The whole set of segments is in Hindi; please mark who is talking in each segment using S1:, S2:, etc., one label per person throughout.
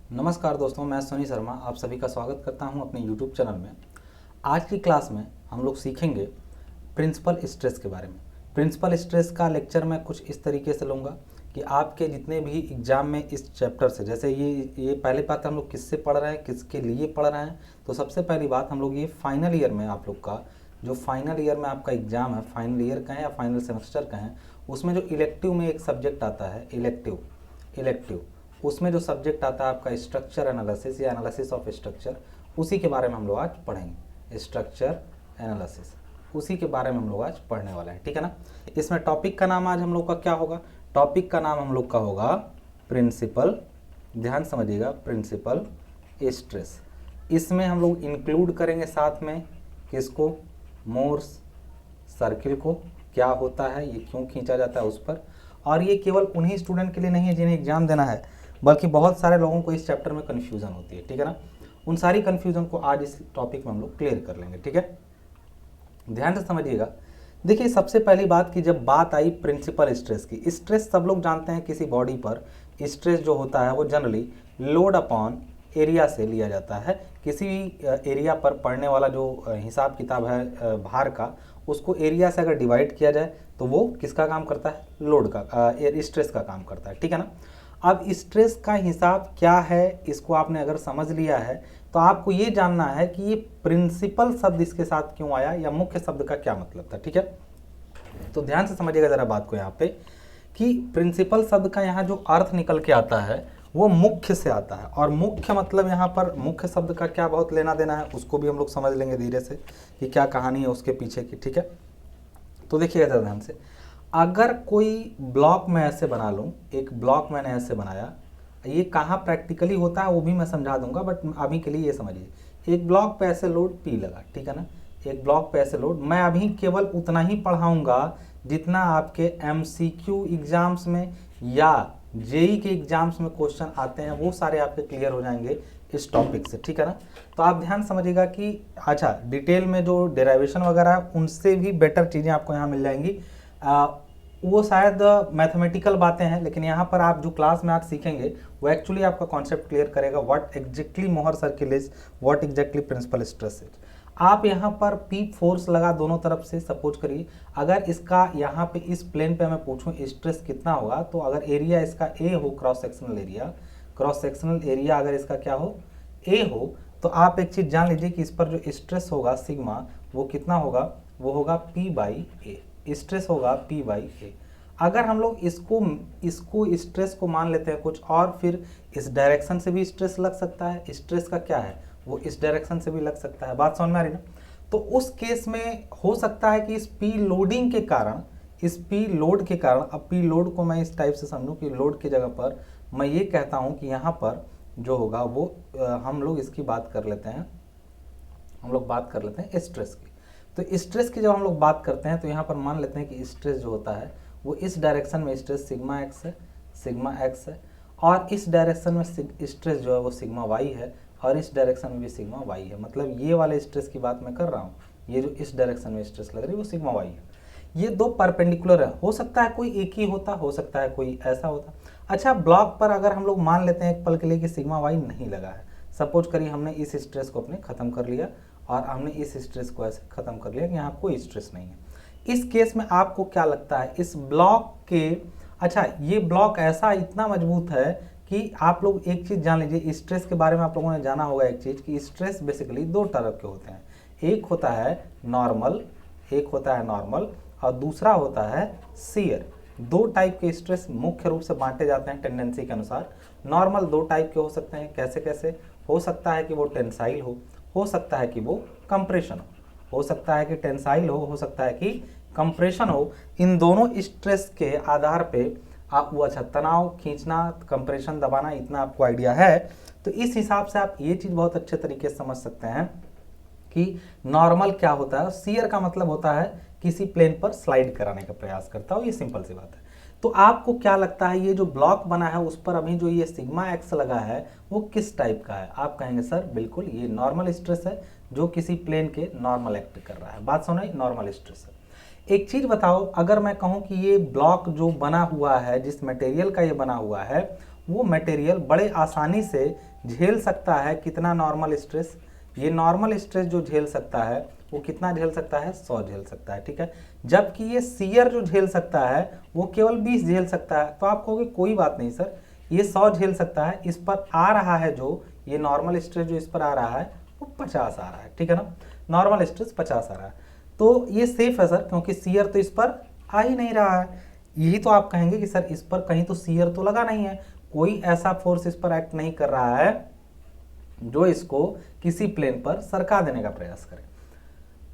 S1: नमस्कार दोस्तों, मैं सोनी शर्मा आप सभी का स्वागत करता हूं अपने YouTube चैनल में। आज की क्लास में हम लोग सीखेंगे प्रिंसिपल स्ट्रेस के बारे में। प्रिंसिपल स्ट्रेस का लेक्चर मैं कुछ इस तरीके से लूँगा कि आपके जितने भी एग्जाम में इस चैप्टर से, जैसे ये पहली बात हम लोग किससे पढ़ रहे हैं, किसके लिए पढ़ रहे हैं। तो सबसे पहली बात हम लोग ये फाइनल ईयर में आप लोग का जो फाइनल ईयर में आपका एग्जाम है, फाइनल ईयर का है या फाइनल सेमेस्टर का है, उसमें जो इलेक्टिव में एक सब्जेक्ट आता है इलेक्टिव उसमें जो सब्जेक्ट आता है आपका स्ट्रक्चर एनालिसिस या एनालिसिस ऑफ स्ट्रक्चर, उसी के बारे में हम लोग आज पढ़ेंगे। स्ट्रक्चर एनालिसिस उसी के बारे में हम लोग आज पढ़ने वाले हैं, ठीक है ना। इसमें टॉपिक का नाम आज हम लोग का क्या होगा? टॉपिक का नाम हम लोग का होगा प्रिंसिपल, ध्यान समझिएगा, प्रिंसिपल स्ट्रेस। इसमें हम लोग इंक्लूड करेंगे साथ में किसको? मोर्स सर्किल को, क्या होता है, ये क्यों खींचा जाता है उस पर। और ये केवल उन्हीं स्टूडेंट के लिए नहीं है जिन्हें एग्जाम देना है, बल्कि बहुत सारे लोगों को इस चैप्टर में कन्फ्यूज़न होती है, ठीक है ना। उन सारी कन्फ्यूज़न को आज इस टॉपिक में हम लोग क्लियर कर लेंगे, ठीक है। ध्यान से समझिएगा। देखिए, सबसे पहली बात कि जब बात आई प्रिंसिपल स्ट्रेस की, स्ट्रेस सब लोग जानते हैं किसी बॉडी पर स्ट्रेस जो होता है वो जनरली लोड अपॉन एरिया से लिया जाता है। किसी भी एरिया पर पड़ने वाला जो हिसाब किताब है भार का, उसको एरिया से अगर डिवाइड किया जाए तो वो किसका काम करता है? लोड का, स्ट्रेस का काम करता है, ठीक है ना। अब स्ट्रेस का हिसाब क्या है, इसको आपने अगर समझ लिया है तो आपको ये जानना है कि ये प्रिंसिपल शब्द इसके साथ क्यों आया या मुख्य शब्द का क्या मतलब था, ठीक है। तो ध्यान से समझिएगा जरा बात को यहाँ पे कि प्रिंसिपल शब्द का यहाँ जो अर्थ निकल के आता है वो मुख्य से आता है। और मुख्य मतलब यहाँ पर मुख्य शब्द का क्या बहुत लेना देना है उसको भी हम लोग समझ लेंगे धीरे से कि क्या कहानी है उसके पीछे की, ठीक है। तो देखिएगा जरा ध्यान से, अगर कोई ब्लॉक मैं ऐसे बना लूँ, एक ब्लॉक मैंने ऐसे बनाया, ये कहाँ प्रैक्टिकली होता है वो भी मैं समझा दूंगा, बट अभी के लिए ये समझिए। एक ब्लॉक पे ऐसे लोड P लगा, ठीक है ना, एक ब्लॉक पे ऐसे लोड। मैं अभी केवल उतना ही पढ़ाऊंगा जितना आपके MCQ एग्जाम्स में या जेई के एग्जाम्स में क्वेश्चन आते हैं, वो सारे आपके क्लियर हो जाएंगे इस टॉपिक से, ठीक है ना। तो आप ध्यान समझिएगा कि अच्छा, डिटेल में जो डेराइवेशन वगैरह है उनसे भी बेटर चीज़ें आपको यहाँ मिल जाएंगी। वो शायद मैथमेटिकल बातें हैं, लेकिन यहाँ पर आप जो क्लास में आज सीखेंगे वो एक्चुअली आपका कॉन्सेप्ट क्लियर करेगा। What exactly Mohr circle is, what exactly principal stress is. आप यहाँ पर P फोर्स लगा दोनों तरफ से, सपोज करिए अगर इसका यहाँ पे इस प्लेन पे मैं पूछूं स्ट्रेस कितना होगा, तो अगर एरिया इसका A हो, क्रॉस सेक्शनल एरिया अगर इसका क्या हो, A हो, तो आप एक चीज़ जान लीजिए कि इस पर जो स्ट्रेस होगा सिग्मा, वो कितना होगा? वो होगा P/A। स्ट्रेस होगा P/A। अगर हम लोग इसको स्ट्रेस को मान लेते हैं कुछ और, फिर इस डायरेक्शन से भी स्ट्रेस लग सकता है। स्ट्रेस का क्या है, वो इस डायरेक्शन से भी लग सकता है। बात समझ में आ रही ना। तो उस केस में हो सकता है कि इस P लोडिंग के कारण, इस P लोड के कारण, अब P लोड को मैं इस टाइप से समझूं कि लोड की जगह पर मैं ये कहता हूं कि यहाँ पर जो होगा वो हम लोग इसकी बात कर लेते हैं, स्ट्रेस की। तो स्ट्रेस की जब हम लोग बात करते हैं तो यहाँ पर मान लेते हैं कि स्ट्रेस जो होता है वो इस डायरेक्शन में स्ट्रेस सिग्मा एक्स है, और इस डायरेक्शन में स्ट्रेस जो है वो सिग्मा वाई है, और इस डायरेक्शन में भी सिग्मा वाई है। मतलब ये वाले स्ट्रेस की बात मैं कर रहा हूँ, ये जो इस डायरेक्शन में स्ट्रेस लग रही है वो सिग्मा वाई है। ये दो परपेंडिकुलर है, हो सकता है कोई एक ही होता, हो सकता है कोई ऐसा होता। अच्छा, ब्लॉक पर अगर हम लोग मान लेते हैं एक पल के लिए कि सिग्मा वाई नहीं लगा है, सपोज करिए हमने इस स्ट्रेस को अपने खत्म कर लिया और हमने इस स्ट्रेस को ऐसे खत्म कर लिया कि यहाँ कोई स्ट्रेस नहीं है। इस केस में आपको क्या लगता है इस ब्लॉक के, अच्छा ये ब्लॉक ऐसा इतना मजबूत है कि आप लोग एक चीज़ जान लीजिए, स्ट्रेस के बारे में आप लोगों ने जाना होगा एक चीज़ कि स्ट्रेस बेसिकली दो तरह के होते हैं। एक होता है नॉर्मल और दूसरा होता है शियर। दो टाइप के स्ट्रेस मुख्य रूप से बांटे जाते हैं टेंडेंसी के अनुसार। नॉर्मल दो टाइप के हो सकते हैं, कैसे कैसे? हो सकता है कि वो टेंसाइल हो सकता है कि वो कंप्रेशन हो सकता है कि टेंसाइल हो सकता है कि कंप्रेशन हो। इन दोनों स्ट्रेस के आधार पे आप वो, अच्छा तनाव खींचना, कंप्रेशन दबाना, इतना आपको आइडिया है। तो इस हिसाब से आप ये चीज़ बहुत अच्छे तरीके से समझ सकते हैं कि नॉर्मल क्या होता है। शियर का मतलब होता है किसी प्लेन पर स्लाइड कराने का प्रयास करता हो, ये सिंपल सी बात है। तो आपको क्या लगता है ये जो ब्लॉक बना है उस पर अभी जो ये सिग्मा एक्स लगा है वो किस टाइप का है? आप कहेंगे सर बिल्कुल ये नॉर्मल स्ट्रेस है जो किसी प्लेन के नॉर्मल एक्ट कर रहा है। बात सुनो, नॉर्मल स्ट्रेस है। एक चीज बताओ, अगर मैं कहूं कि ये ब्लॉक जो बना हुआ है, जिस मटेरियल का ये बना हुआ है, वो मटेरियल बड़े आसानी से झेल सकता है कितना नॉर्मल स्ट्रेस, ये नॉर्मल स्ट्रेस जो झेल सकता है वो कितना झेल सकता है, 100 झेल सकता है, ठीक है। जबकि ये शियर जो झेल सकता है वो केवल 20 झेल सकता है। तो आप कहोगे कोई बात नहीं सर, ये 100 झेल सकता है, इस पर आ रहा है जो ये नॉर्मल स्ट्रेस जो इस पर आ रहा है वो 50 आ रहा है, ठीक है ना, नॉर्मल स्ट्रेस 50 आ रहा है। तो ये सेफ है सर, क्योंकि शियर तो इस पर आ ही नहीं रहा है। यही तो आप कहेंगे कि सर इस पर कहीं तो शियर तो लगा नहीं है, कोई ऐसा फोर्स इस पर एक्ट नहीं कर रहा है जो इसको किसी प्लेन पर सरका देने का प्रयास करे।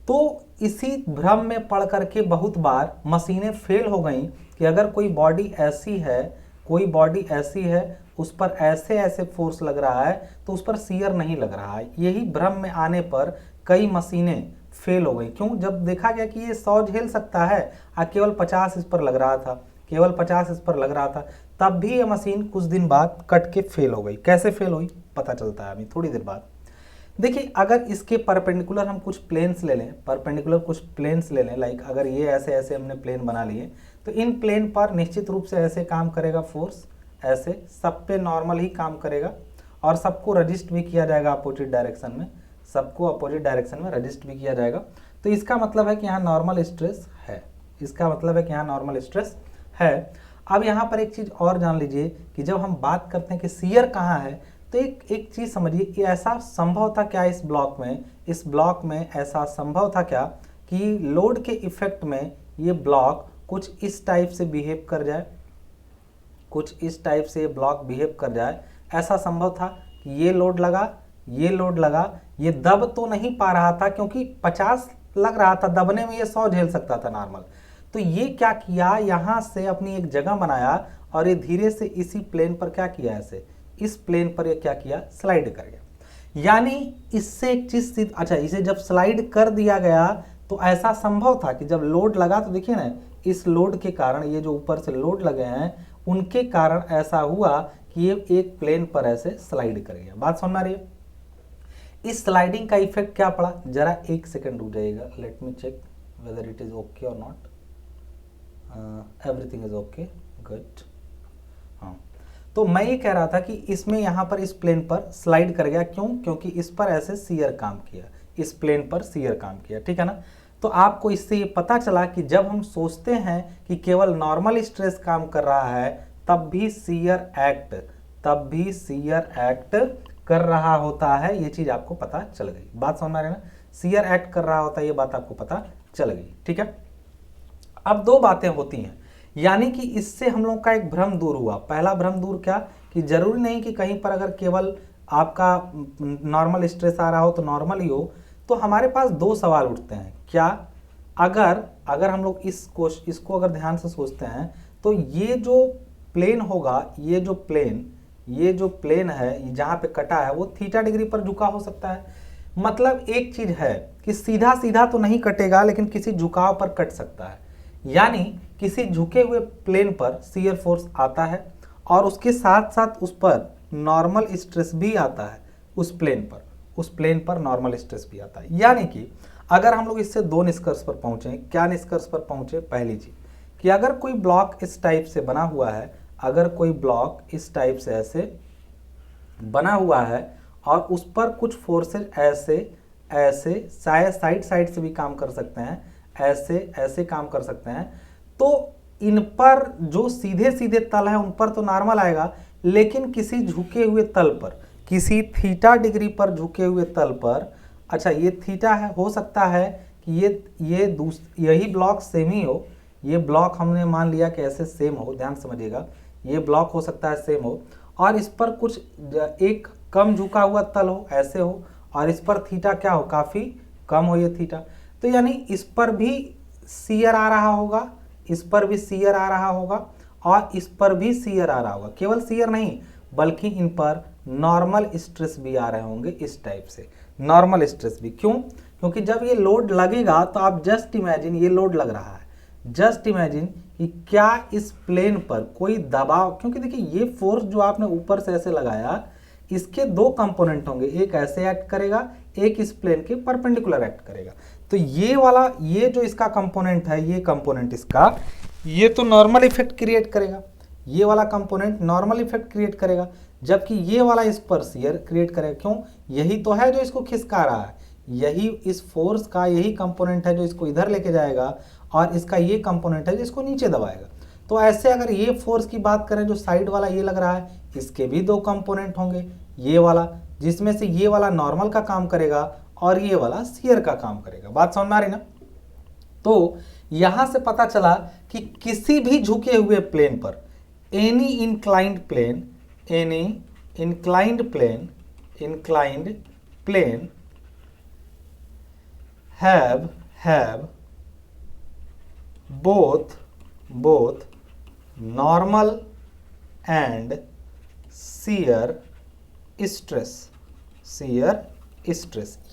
S1: तो इसी भ्रम में पड़ करके बहुत बार मशीनें फेल हो गई कि अगर कोई बॉडी ऐसी है, कोई बॉडी ऐसी है, उस पर ऐसे ऐसे फोर्स लग रहा है तो उस पर शियर नहीं लग रहा है। यही भ्रम में आने पर कई मशीनें फेल हो गई। क्यों? जब देखा गया कि ये 100 झेल सकता है और केवल 50 इस पर लग रहा था, केवल 50 इस पर लग रहा था, तब भी ये मशीन कुछ दिन बाद कट के फेल हो गई। कैसे फेल हुई पता चलता है अभी थोड़ी देर बाद। देखिए, अगर इसके परपेंडिकुलर हम कुछ प्लेन्स ले लें, परपेंडिकुलर कुछ प्लेन्स ले लें, लाइक अगर ये ऐसे ऐसे हमने प्लेन बना लिए, तो इन प्लेन पर निश्चित रूप से ऐसे काम करेगा फोर्स, ऐसे सब पे नॉर्मल ही काम करेगा और सबको रजिस्ट भी किया जाएगा अपोजिट डायरेक्शन में, सबको अपोजिट डायरेक्शन में रजिस्ट भी किया जाएगा। तो इसका मतलब है कि यहाँ नॉर्मल स्ट्रेस है, इसका मतलब है कि यहाँ नॉर्मल स्ट्रेस है। अब यहाँ पर एक चीज़ और जान लीजिए कि जब हम बात करते हैं कि शियर कहाँ है, तो एक चीज़ समझिए कि ऐसा संभव था क्या इस ब्लॉक में ऐसा संभव था क्या कि लोड के इफेक्ट में ये ब्लॉक कुछ इस टाइप से बिहेव कर जाए, कुछ इस टाइप से ये ब्लॉक बिहेव कर जाए। ऐसा संभव था कि ये लोड लगा, ये लोड लगा, ये दब तो नहीं पा रहा था क्योंकि 50 लग रहा था, दबने में ये 100 झेल सकता था नॉर्मल। तो ये क्या किया, यहाँ से अपनी एक जगह बनाया और ये धीरे से इसी प्लेन पर क्या किया, ऐसे इस प्लेन पर ये क्या किया, स्लाइड कर गया। यानी इससे एक चीज, अच्छा, इसे जब स्लाइड कर दिया गया तो ऐसा संभव था कि जब लोड लगा, तो देखिए ना, इस लोड के कारण, ये जो ऊपर से लोड लगे हैं उनके कारण ऐसा हुआ कि ये एक प्लेन पर ऐसे स्लाइड कर गया। बात समझ में आ रही है? इस स्लाइडिंग का इफेक्ट क्या पड़ा, जरा एक सेकंड रुक जाइएगा, let me check whether it is okay और not. Everything is okay, good. हाँ, तो मैं ये कह रहा था कि इसमें यहाँ पर इस प्लेन पर स्लाइड कर गया। क्यों? क्योंकि इस पर ऐसे शियर काम किया, इस प्लेन पर शियर काम किया, ठीक है ना। तो आपको इससे ये पता चला कि जब हम सोचते हैं कि केवल नॉर्मल स्ट्रेस काम कर रहा है, तब भी शियर एक्ट कर रहा होता है। ये चीज आपको पता चल गई। बात समझ में आ रही है ना? शियर एक्ट कर रहा होता है, ये बात आपको पता चल गई, ठीक है। अब दो बातें होती हैं, यानी कि इससे हम लोग का एक भ्रम दूर हुआ। पहला भ्रम दूर क्या, कि जरूरी नहीं कि कहीं पर अगर केवल आपका नॉर्मल स्ट्रेस आ रहा हो तो नॉर्मल ही हो। तो हमारे पास दो सवाल उठते हैं। क्या, अगर हम लोग इसको अगर ध्यान से सोचते हैं तो ये जो प्लेन होगा, ये जो प्लेन है जहाँ पे कटा है वो थीटा डिग्री पर झुका हो सकता है। मतलब एक चीज है कि सीधा सीधा तो नहीं कटेगा, लेकिन किसी झुकाव पर कट सकता है। यानी किसी झुके हुए प्लेन पर शियर फोर्स आता है और उसके साथ साथ उस पर नॉर्मल स्ट्रेस भी आता है। उस प्लेन पर नॉर्मल स्ट्रेस भी आता है। यानी कि अगर हम लोग इससे दो निष्कर्ष पर पहुंचे, क्या निष्कर्ष पर पहुंचे? पहली चीज कि अगर कोई ब्लॉक इस टाइप से बना हुआ है, अगर कोई ब्लॉक इस टाइप से ऐसे बना हुआ है और उस पर कुछ फोर्सेज ऐसे साइड से भी काम कर सकते हैं, ऐसे काम कर सकते हैं, तो इन पर जो सीधे सीधे तल है उन पर तो नॉर्मल आएगा, लेकिन किसी झुके हुए तल पर, किसी थीटा डिग्री पर झुके हुए तल पर, अच्छा ये थीटा है, हो सकता है कि यही ब्लॉक सेम ही हो। ये ब्लॉक हमने मान लिया कि ऐसे सेम हो, ध्यान समझिएगा, ये ब्लॉक हो सकता है सेम हो और इस पर कुछ एक कम झुका हुआ तल हो, ऐसे हो, और इस पर थीटा क्या हो, काफ़ी कम हो ये थीटा। तो यानी इस पर भी शियर आ रहा होगा, इस पर भी शियर आ रहा होगा और इस पर भी शियर आ रहा होगा। केवल शियर नहीं बल्कि इन पर नॉर्मल स्ट्रेस भी आ रहे होंगे, इस टाइप से नॉर्मल स्ट्रेस भी। क्यों? क्योंकि जब ये लोड लगेगा तो आप जस्ट इमेजिन, ये लोड लग रहा है, जस्ट इमेजिन कि क्या इस प्लेन पर कोई दबाव, क्योंकि देखिए ये फोर्स जो आपने ऊपर से ऐसे लगाया, इसके दो कंपोनेंट होंगे, एक ऐसे एक्ट करेगा, एक इस प्लेन के परपेंडिकुलर एक्ट करेगा। तो ये वाला, ये जो इसका कंपोनेंट है, ये कंपोनेंट इसका, ये तो नॉर्मल इफेक्ट क्रिएट करेगा, ये वाला कंपोनेंट नॉर्मल इफेक्ट क्रिएट करेगा, जबकि ये वाला इस पर शियर क्रिएट करेगा। क्यों? यही तो है जो इसको खिसका रहा है, यही इस फोर्स का यही कंपोनेंट है जो इसको इधर लेके जाएगा, और इसका ये कंपोनेंट है जो इसको नीचे दबाएगा। तो ऐसे अगर ये फोर्स की बात करें, जो साइड वाला ये लग रहा है, इसके भी दो कंपोनेंट होंगे, ये वाला जिसमें से ये वाला नॉर्मल का काम करेगा और ये वाला शियर का काम करेगा। बात समझ में आ रही ना? तो यहां से पता चला कि किसी भी झुके हुए प्लेन पर any inclined plane have both normal and shear stress।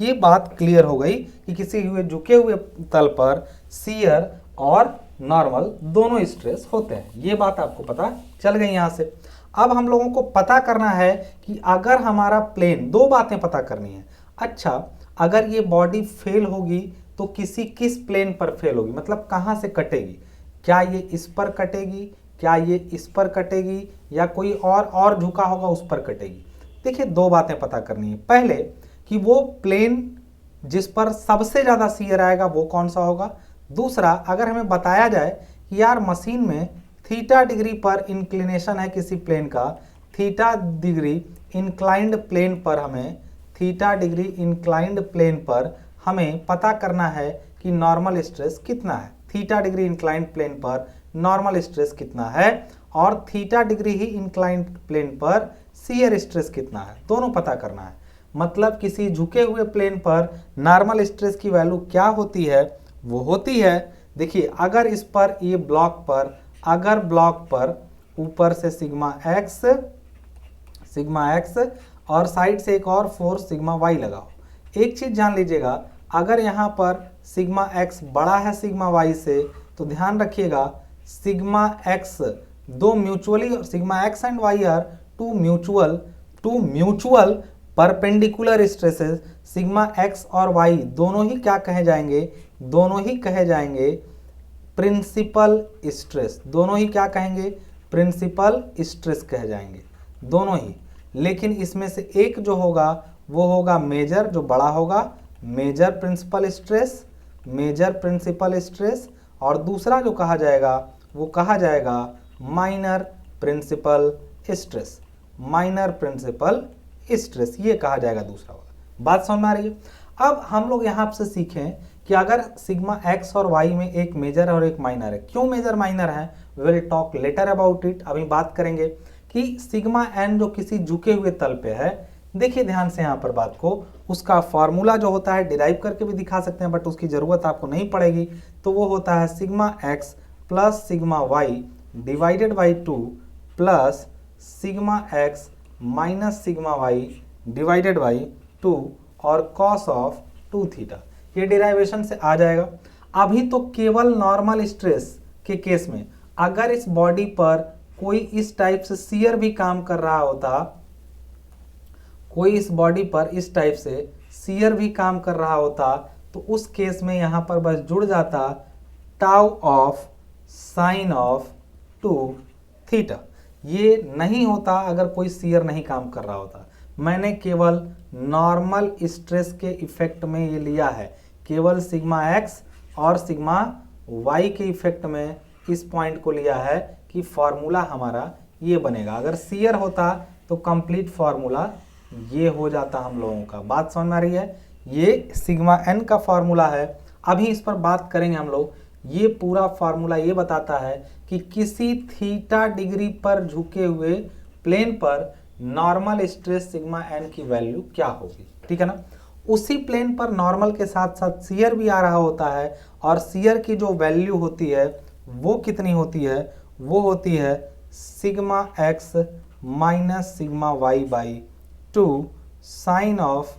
S1: ये बात क्लियर हो गई कि किसी हुए झुके हुए तल पर शियर और नॉर्मल दोनों स्ट्रेस होते हैं। ये बात आपको पता चल गई यहाँ से। अब हम लोगों को पता करना है कि अगर हमारा प्लेन, दो बातें पता करनी है। अच्छा, अगर ये बॉडी फेल होगी तो किस प्लेन पर फेल होगी, मतलब कहाँ से कटेगी? क्या ये इस पर कटेगी, क्या ये इस पर कटेगी, या कोई और झुका होगा उस पर कटेगी? देखिए, दो बातें पता करनी है। पहले कि वो प्लेन जिस पर सबसे ज़्यादा शियर आएगा वो कौन सा होगा। दूसरा, अगर हमें बताया जाए कि यार मशीन में थीटा डिग्री पर इंक्लिनेशन है किसी प्लेन का, थीटा डिग्री इंक्लाइंड प्लेन पर हमें पता करना है कि नॉर्मल स्ट्रेस कितना है, थीटा डिग्री इंक्लाइंड प्लेन पर नॉर्मल स्ट्रेस कितना है, और थीटा डिग्री ही इंक्लाइंड प्लेन पर शियर स्ट्रेस कितना है, दोनों पता करना है। मतलब किसी झुके हुए प्लेन पर नॉर्मल स्ट्रेस की वैल्यू क्या होती है? वो होती है, देखिए, अगर इस पर ये ब्लॉक पर ऊपर से सिग्मा एक्स और साइड से एक और फोर्स सिग्मा वाई लगाओ। एक चीज जान लीजिएगा, अगर यहाँ पर सिग्मा एक्स बड़ा है सिग्मा वाई से, तो ध्यान रखिएगा सिग्मा एक्स दो mutually, sigma x and y are two mutual perpendicular stresses. Sigma x और वाई दोनों ही क्या कहे जाएंगे? दोनों ही कहे जाएंगे प्रिंसिपल स्ट्रेस। दोनों ही क्या कहेंगे? प्रिंसिपल स्ट्रेस कहे जाएंगे, दोनों ही। लेकिन इसमें से एक जो होगा वो होगा मेजर, जो बड़ा होगा, मेजर प्रिंसिपल स्ट्रेस, और दूसरा जो कहा जाएगा वो कहा जाएगा माइनर प्रिंसिपल स्ट्रेस, ये कहा जाएगा दूसरा वाला। बात समझ में आ रही है? अब हम लोग यहाँ से सीखें कि अगर सिग्मा एक्स और वाई में एक मेजर और एक माइनर है, क्यों मेजर माइनर है, we will talk later about it. अभी बात करेंगे कि सिग्मा एन जो किसी झुके हुए तल पे है, देखिए ध्यान से यहाँ पर बात को, उसका फॉर्मूला जो होता है डिराइव करके भी दिखा सकते हैं, बट उसकी ज़रूरत आपको नहीं पड़ेगी। तो वो होता है sigma x plus sigma y divided by 2 plus sigma x minus sigma y divided by 2 और कॉस ऑफ 2 थीटा। ये डिराइवेशन से आ जाएगा। अभी तो केवल नॉर्मल स्ट्रेस के केस में अगर इस बॉडी पर कोई इस टाइप से शियर भी काम कर रहा होता, कोई इस बॉडी पर इस टाइप से शियर भी काम कर रहा होता, तो उस केस में यहाँ पर बस जुड़ जाता tau of sine of 2 theta. ये नहीं होता अगर कोई शियर नहीं काम कर रहा होता। मैंने केवल नॉर्मल स्ट्रेस के इफेक्ट में ये लिया है, केवल सिग्मा एक्स और सिग्मा वाई के इफेक्ट में इस पॉइंट को लिया है कि फॉर्मूला हमारा ये बनेगा। अगर शियर होता तो कंप्लीट फॉर्मूला ये हो जाता हम लोगों का। बात समझ में आ रही है? ये सिग्मा एन का फॉर्मूला है। अभी इस पर बात करेंगे हम लोग। ये पूरा फॉर्मूला ये बताता है कि किसी थीटा डिग्री पर झुके हुए प्लेन पर नॉर्मल स्ट्रेस सिग्मा एन की वैल्यू क्या होगी, ठीक है ना। उसी प्लेन पर नॉर्मल के साथ साथ शियर भी आ रहा होता है, और शियर की जो वैल्यू होती है वो कितनी होती है? वो होती है sigma x minus sigma y by 2 sine of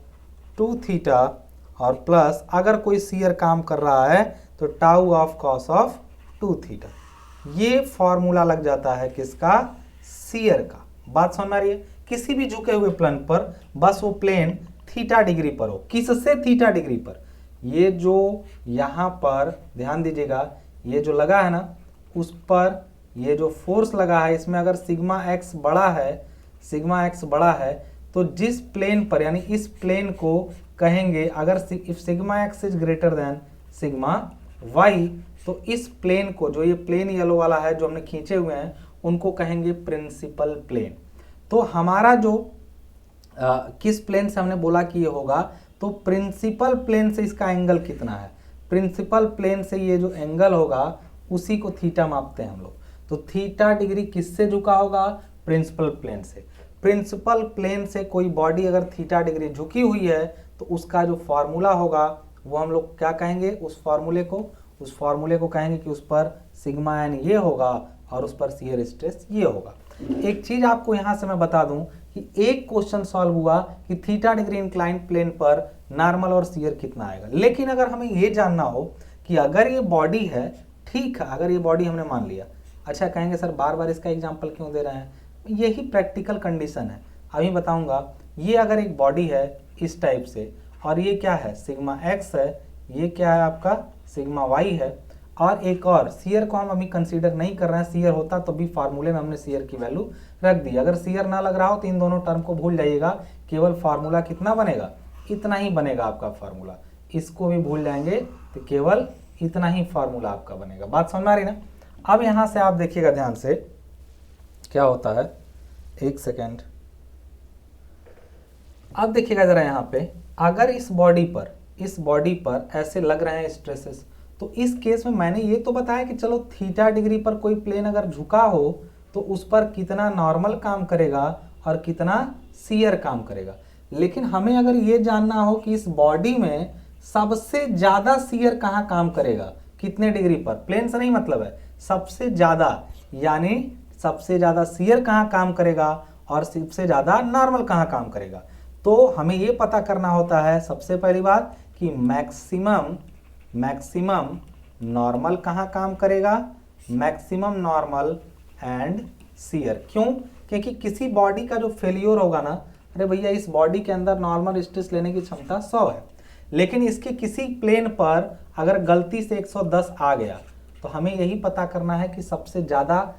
S1: 2 theta, और प्लस अगर कोई शियर काम कर रहा है तो tau of cos of 2 theta. ये फॉर्मूला लग जाता है किसका? शियर का। बात समझ में आ रही है? किसी भी झुके हुए प्लेन पर बस वो प्लेन थीटा डिग्री पर हो। किससे थीटा डिग्री पर? ये जो यहाँ पर ध्यान दीजिएगा, ये जो लगा है ना, उस पर ये जो फोर्स लगा है इसमें अगर सिग्मा एक्स बड़ा है, सिग्मा एक्स बड़ा है, तो जिस प्लेन पर यानी इस प्लेन को कहेंगे अगर if sigma x is greater than sigma y, तो इस प्लेन को, जो ये प्लेन येलो वाला है जो हमने खींचे हुए हैं, उनको कहेंगे प्रिंसिपल प्लेन। तो हमारा जो किस प्लेन से हमने बोला कि ये होगा, तो प्रिंसिपल प्लेन से इसका एंगल कितना है, प्रिंसिपल प्लेन से ये जो एंगल होगा उसी को थीटा मापते हैं हम लोग। तो थीटा डिग्री किससे झुका होगा, प्रिंसिपल प्लेन से। प्रिंसिपल प्लेन से कोई बॉडी अगर थीटा डिग्री झुकी हुई है तो उसका जो फॉर्मूला होगा वो हम लोग क्या कहेंगे, उस फॉर्मूले को कहेंगे कि उस पर सिग्मा एन ये होगा और उस पर शियर स्ट्रेस ये होगा। एक चीज आपको यहां से मैं बता दूं कि एक क्वेश्चन सॉल्व हुआ कि थीटा डिग्री इंक्लाइंड प्लेन पर नॉर्मल और शियर कितना आएगा, लेकिन अगर हमें ये जानना हो कि अगर ये बॉडी है, ठीक है, अगर ये बॉडी हमने मान लिया, अच्छा कहेंगे सर बार बार इसका एग्जाम्पल क्यों दे रहे हैं, यही प्रैक्टिकल कंडीशन है, अभी बताऊंगा। ये अगर एक बॉडी है इस टाइप से और ये क्या है, सिग्मा एक्स है, ये क्या है आपका सिग्मा वाई है, और एक और शियर को हम अभी कंसीडर नहीं कर रहे हैं, शियर होता तो भी फार्मूले में हमने शियर की वैल्यू रख दी। अगर शियर ना लग रहा हो तो इन दोनों टर्म को भूल जाइएगा, केवल फार्मूला कितना बनेगा, इतना ही बनेगा आपका फार्मूला, इसको भी भूल जाएंगे तो केवल इतना ही फार्मूला आपका बनेगा। बात समझ में आ रही ना। अब यहां से आप देखिएगा ध्यान से क्या होता है, एक सेकेंड, अब देखिएगा जरा यहाँ पे, अगर इस बॉडी पर ऐसे लग रहे हैं स्ट्रेसेस, तो इस केस में मैंने ये तो बताया कि चलो थीटा डिग्री पर कोई प्लेन अगर झुका हो तो उस पर कितना नॉर्मल काम करेगा और कितना शियर काम करेगा, लेकिन हमें अगर ये जानना हो कि इस बॉडी में सबसे ज्यादा शियर कहाँ काम करेगा, कितने डिग्री पर, प्लेन से नहीं मतलब है, सबसे ज्यादा, यानी सबसे ज्यादा शियर कहाँ काम करेगा और सबसे ज्यादा नॉर्मल कहाँ काम करेगा, तो हमें ये पता करना होता है सबसे पहली बात कि मैक्सिमम नॉर्मल कहाँ काम करेगा, मैक्सिमम नॉर्मल एंड शियर। क्यों, क्योंकि किसी बॉडी का जो फेलियर होगा ना, अरे भैया इस बॉडी के अंदर नॉर्मल स्ट्रेस लेने की क्षमता 100 है, लेकिन इसके किसी प्लेन पर अगर गलती से 110 आ गया, तो हमें यही पता करना है कि सबसे ज्यादा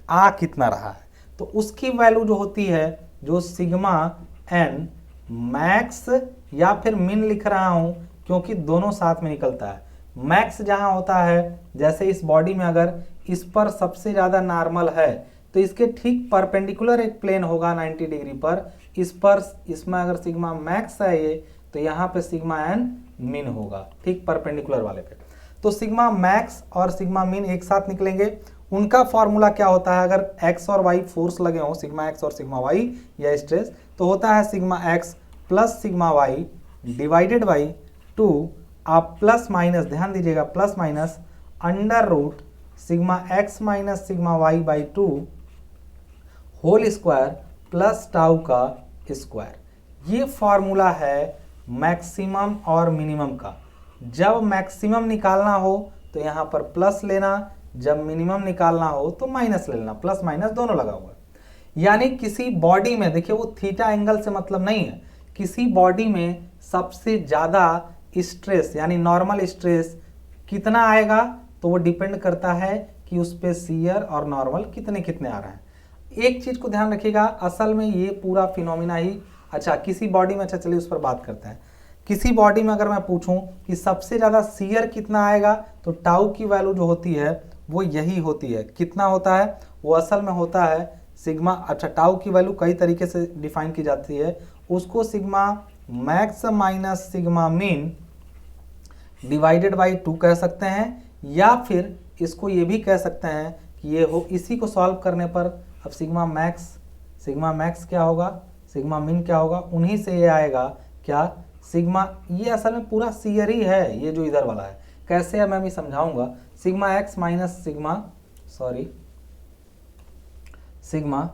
S1: आ कितना रहा है, तो उसकी वैल्यू जो होती है, जो सिग्मा एन मैक्स या फिर मिन लिख रहा हूं क्योंकि दोनों साथ में निकलता है। मैक्स जहां होता है, जैसे इस बॉडी में अगर इस पर सबसे ज्यादा नॉर्मल है तो इसके ठीक परपेंडिकुलर एक प्लेन होगा 90 डिग्री पर, इसमें अगर सिग्मा मैक्स है ये, तो यहाँ पे सिग्मा एन मिन होगा, ठीक परपेंडिकुलर वाले पे। तो सिग्मा मैक्स और सिग्मा मिन एक साथ निकलेंगे। उनका फॉर्मूला क्या होता है, अगर एक्स और वाई फोर्स लगे हो, सिग्मा एक्स और सिग्मा वाई या स्ट्रेस, तो होता है sigma x plus sigma y divided by 2, आप प्लस माइनस ध्यान दीजिएगा, plus minus under root sigma x minus sigma y by 2 whole square plus tau का स्क्वायर। ये फॉर्मूला है मैक्सिमम और मिनिमम का। जब मैक्सिमम निकालना हो तो यहाँ पर प्लस लेना, जब मिनिमम निकालना हो तो माइनस ले लेना, प्लस माइनस दोनों लगा हुआ। यानी किसी बॉडी में, देखिए वो थीटा एंगल से मतलब नहीं है, किसी बॉडी में सबसे ज्यादा स्ट्रेस यानी नॉर्मल स्ट्रेस कितना आएगा, तो वो डिपेंड करता है कि उस पे शियर और नॉर्मल कितने कितने आ रहे हैं। एक चीज को ध्यान रखिएगा, असल में ये पूरा फिनोमिना ही, अच्छा किसी बॉडी में, अच्छा चलिए उस पर बात करते हैं। किसी बॉडी में अगर मैं पूछूं कि सबसे ज्यादा शियर कितना आएगा, तो टाउ की वैल्यू जो होती है वो यही होती है, कितना होता है, वो असल में होता है सिग्मा, अच्छा टाउ की वैल्यू कई तरीके से डिफाइन की जाती है, उसको सिग्मा मैक्स माइनस सिग्मा मिन डिवाइडेड बाई 2 कह सकते हैं, या फिर इसको ये भी कह सकते हैं कि ये हो, इसी को सॉल्व करने पर अब सिग्मा मैक्स क्या होगा, सिग्मा मिन क्या होगा, उन्हीं से ये आएगा क्या, सिग्मा, ये असल में पूरा शियर ही है, ये जो इधर वाला है कैसे है मैं भी समझाऊंगा, sigma x minus sigma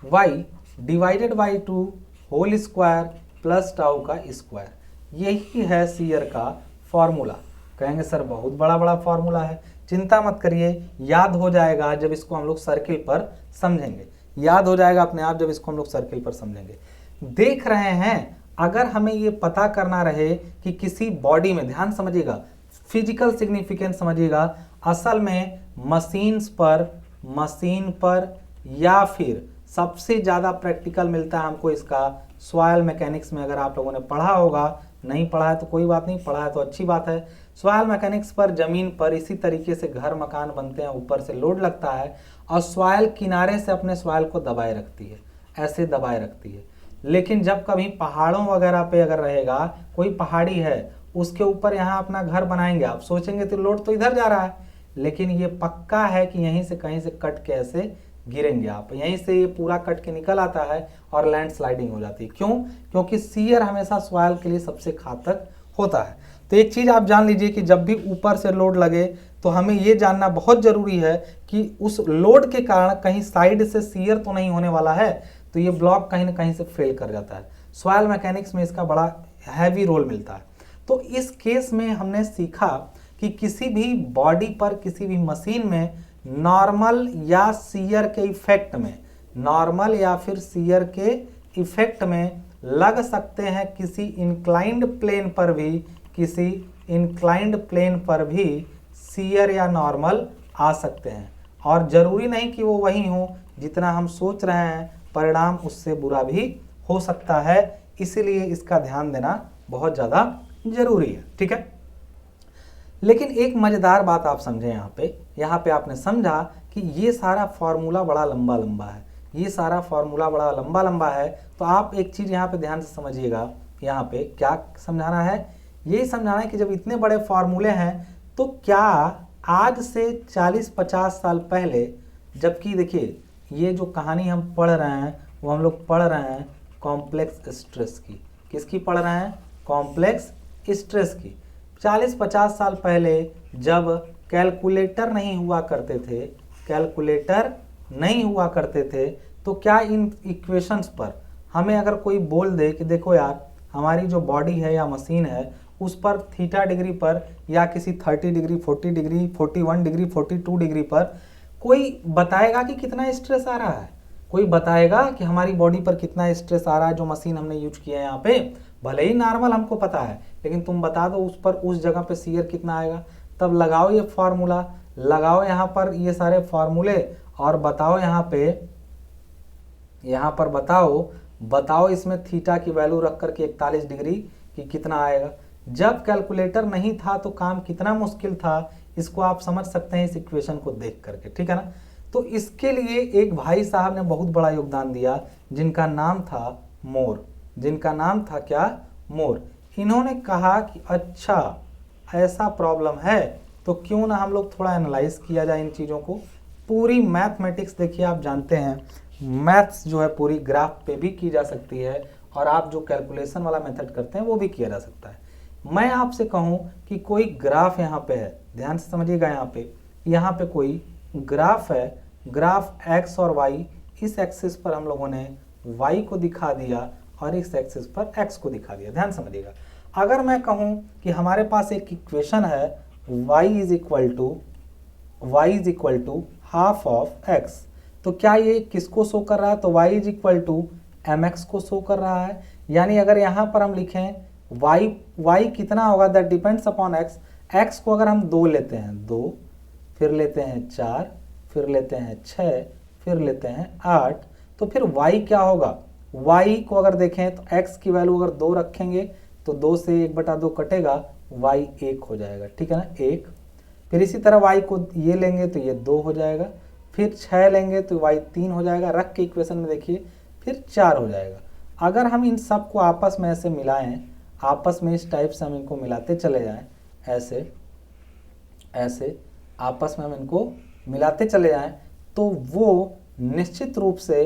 S1: y divided by 2 whole square plus tau का स्क्वायर, यही है शियर का फॉर्मूला। कहेंगे सर बहुत बड़ा बड़ा फॉर्मूला है, चिंता मत करिए, याद हो जाएगा जब इसको हम लोग सर्किल पर समझेंगे, याद हो जाएगा अपने आप जब इसको हम लोग सर्किल पर समझेंगे। देख रहे हैं, अगर हमें ये पता करना रहे कि किसी बॉडी में, ध्यान समझिएगा, फिजिकल सिग्निफिकेंस समझिएगा, असल में मशीन पर या फिर सबसे ज़्यादा प्रैक्टिकल मिलता है हमको इसका सॉइल मैकेनिक्स में। अगर आप लोगों ने पढ़ा होगा, नहीं पढ़ा है तो कोई बात नहीं, पढ़ा है तो अच्छी बात है। सॉइल मैकेनिक्स पर ज़मीन पर इसी तरीके से घर मकान बनते हैं, ऊपर से लोड लगता है और सॉइल किनारे से अपने सॉइल को दबाए रखती है, ऐसे दबाए रखती है। लेकिन जब कभी पहाड़ों वगैरह पे अगर रहेगा, कोई पहाड़ी है उसके ऊपर यहाँ अपना घर बनाएंगे, आप सोचेंगे तो लोड तो इधर जा रहा है, लेकिन ये पक्का है कि यहीं से कहीं से कट के ऐसे गिरेंगे आप, यहीं से ये पूरा कट के निकल आता है और लैंड स्लाइडिंग हो जाती है। क्यों? क्योंकि शियर हमेशा सॉइल के लिए सबसे घातक होता है। तो एक चीज़ आप जान लीजिए कि जब भी ऊपर से लोड लगे तो हमें ये जानना बहुत ज़रूरी है कि उस लोड के कारण कहीं साइड से शियर तो नहीं होने वाला है, तो ये ब्लॉक कहीं ना कहीं से फेल कर जाता है। सॉइल मैकेनिक्स में इसका बड़ा हैवी रोल मिलता है। तो इस केस में हमने सीखा कि किसी भी बॉडी पर, किसी भी मशीन में नॉर्मल या शियर के इफेक्ट में, नॉर्मल या फिर शियर के इफेक्ट में लग सकते हैं किसी इंक्लाइंड प्लेन पर भी, किसी इंक्लाइंड प्लेन पर भी शियर या नॉर्मल आ सकते हैं। और ज़रूरी नहीं कि वो वही हो जितना हम सोच रहे हैं, परिणाम उससे बुरा भी हो सकता है। इसीलिए इसका ध्यान देना बहुत ज़्यादा ज़रूरी है, ठीक है। लेकिन एक मज़ेदार बात आप समझें यहाँ पे आपने समझा कि ये सारा फॉर्मूला बड़ा लंबा लंबा है, ये सारा फॉर्मूला बड़ा लंबा लंबा है। तो आप एक चीज़ यहाँ पे ध्यान से समझिएगा, यहाँ पे क्या समझाना है, यही समझाना है कि जब इतने बड़े फॉर्मूले हैं तो क्या आज से 40-50 साल पहले, जबकि देखिए ये जो कहानी हम पढ़ रहे हैं वो हम लोग पढ़ रहे हैं कॉम्प्लेक्स स्ट्रेस की। किसकी पढ़ रहे हैं? कॉम्प्लेक्स स्ट्रेस की। 40-50 साल पहले जब कैलकुलेटर नहीं हुआ करते थे, कैलकुलेटर नहीं हुआ करते थे, तो क्या इन इक्वेशंस पर हमें अगर कोई बोल दे कि देखो यार हमारी जो बॉडी है या मशीन है उस पर थीटा डिग्री पर या किसी 30 डिग्री, 40 डिग्री, 41 डिग्री, 42 डिग्री पर कोई बताएगा कि कितना स्ट्रेस आ रहा है? कोई बताएगा कि हमारी बॉडी पर कितना स्ट्रेस आ रहा है जो मशीन हमने यूज किया है यहाँ पे? भले ही नॉर्मल हमको पता है, लेकिन तुम बता दो उस पर, उस जगह पे शियर कितना आएगा। तब लगाओ ये फॉर्मूला, लगाओ यहाँ पर ये सारे फॉर्मूले और बताओ यहाँ पर बताओ इसमें थीटा की वैल्यू रख करके 41 डिग्री की कितना आएगा। जब कैलकुलेटर नहीं था तो काम कितना मुश्किल था, इसको आप समझ सकते हैं इस इक्वेशन को देख करके, ठीक है ना। तो इसके लिए एक भाई साहब ने बहुत बड़ा योगदान दिया जिनका नाम था मोर, जिनका नाम था क्या? मोर। इन्होंने कहा कि अच्छा ऐसा प्रॉब्लम है तो क्यों ना हम लोग थोड़ा एनालाइज किया जाए इन चीज़ों को। पूरी मैथमेटिक्स देखिए, आप जानते हैं मैथ्स जो है पूरी ग्राफ पे भी की जा सकती है और आप जो कैलकुलेशन वाला मेथड करते हैं वो भी किया जा सकता है। मैं आपसे कहूँ कि कोई ग्राफ यहाँ पे है, ध्यान से समझिएगा, यहाँ पे कोई ग्राफ है, ग्राफ x और y, इस एक्सिस पर हम लोगों ने y को दिखा दिया और इस एक्सिस पर x को दिखा दिया। ध्यान समझिएगा, अगर मैं कहूँ कि हमारे पास एक इक्वेशन है y is equal to half of x, तो क्या ये किसको शो कर रहा है? तो y is equal to mx को शो कर रहा है। यानी अगर यहाँ पर हम लिखें y कितना होगा, that depends upon x। x को अगर हम 2 लेते हैं, 2, फिर लेते हैं 4, फिर लेते हैं 6, फिर लेते हैं 8, तो फिर y क्या होगा? y को अगर देखें तो x की वैल्यू अगर 2 रखेंगे तो 2 से 1/2 कटेगा, y 1 हो जाएगा, ठीक है ना, 1। फिर इसी तरह y को ये लेंगे तो ये 2 हो जाएगा, फिर 6 लेंगे तो y 3 हो जाएगा, रख के इक्वेशन में देखिए फिर 4 हो जाएगा। अगर हम इन सब को आपस में ऐसे मिलाएं, आपस में इस टाइप से हम इनको मिलाते चले जाएं, ऐसे ऐसे आपस में हम इनको मिलाते चले जाएं, तो वो निश्चित रूप से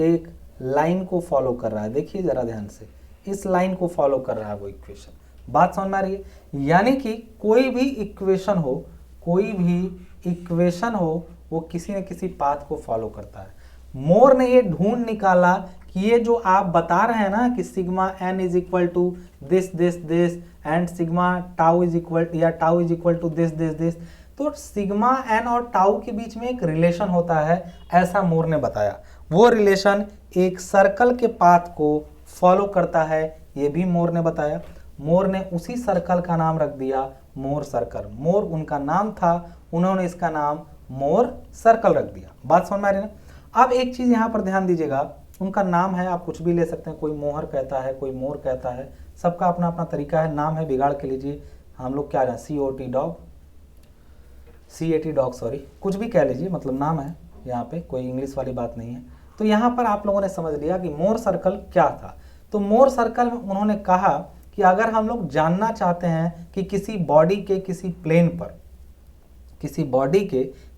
S1: एक लाइन को फॉलो कर रहा है। देखिए ज़रा ध्यान से, इस लाइन को फॉलो कर रहा है वो इक्वेशन। बात समझ में आ रही है? यानी कि कोई भी इक्वेशन हो वो किसी न किसी पाथ को फॉलो करता है। मोर ने ये ढूंढ निकाला कि ये जो आप बता रहे हैं ना कि sigma n is equal to this and sigma tau is equal to this, तो सिग्मा n और टाउ के बीच में एक रिलेशन होता है, ऐसा मोर ने बताया। वो रिलेशन एक सर्कल के पाथ को फॉलो करता है, ये भी मोर ने बताया। मोर ने उसी सर्कल का नाम रख दिया मोर सर्कल। मोर उनका नाम था, उन्होंने इसका नाम मोर सर्कल रख दिया। बात समझ में आ रही ना। अब एक चीज यहाँ पर ध्यान दीजिएगा, उनका नाम है, आप कुछ भी ले सकते हैं, कोई मोहर कहता है, कोई मोर कहता है, सबका अपना अपना तरीका है, नाम है, बिगाड़ के लीजिए। हम लोग क्या जाए, COT dog, CAT dog, sorry, कुछ भी कह लीजिए, मतलब नाम है, यहाँ पे कोई इंग्लिश वाली बात नहीं है। तो यहाँ पर आप लोगों ने समझ लिया कि मोर सर्कल क्या था। तो मोर सर्कल में उन्होंने कहा कि अगर हम लोग जानना चाहते हैं कि किसी बॉडी के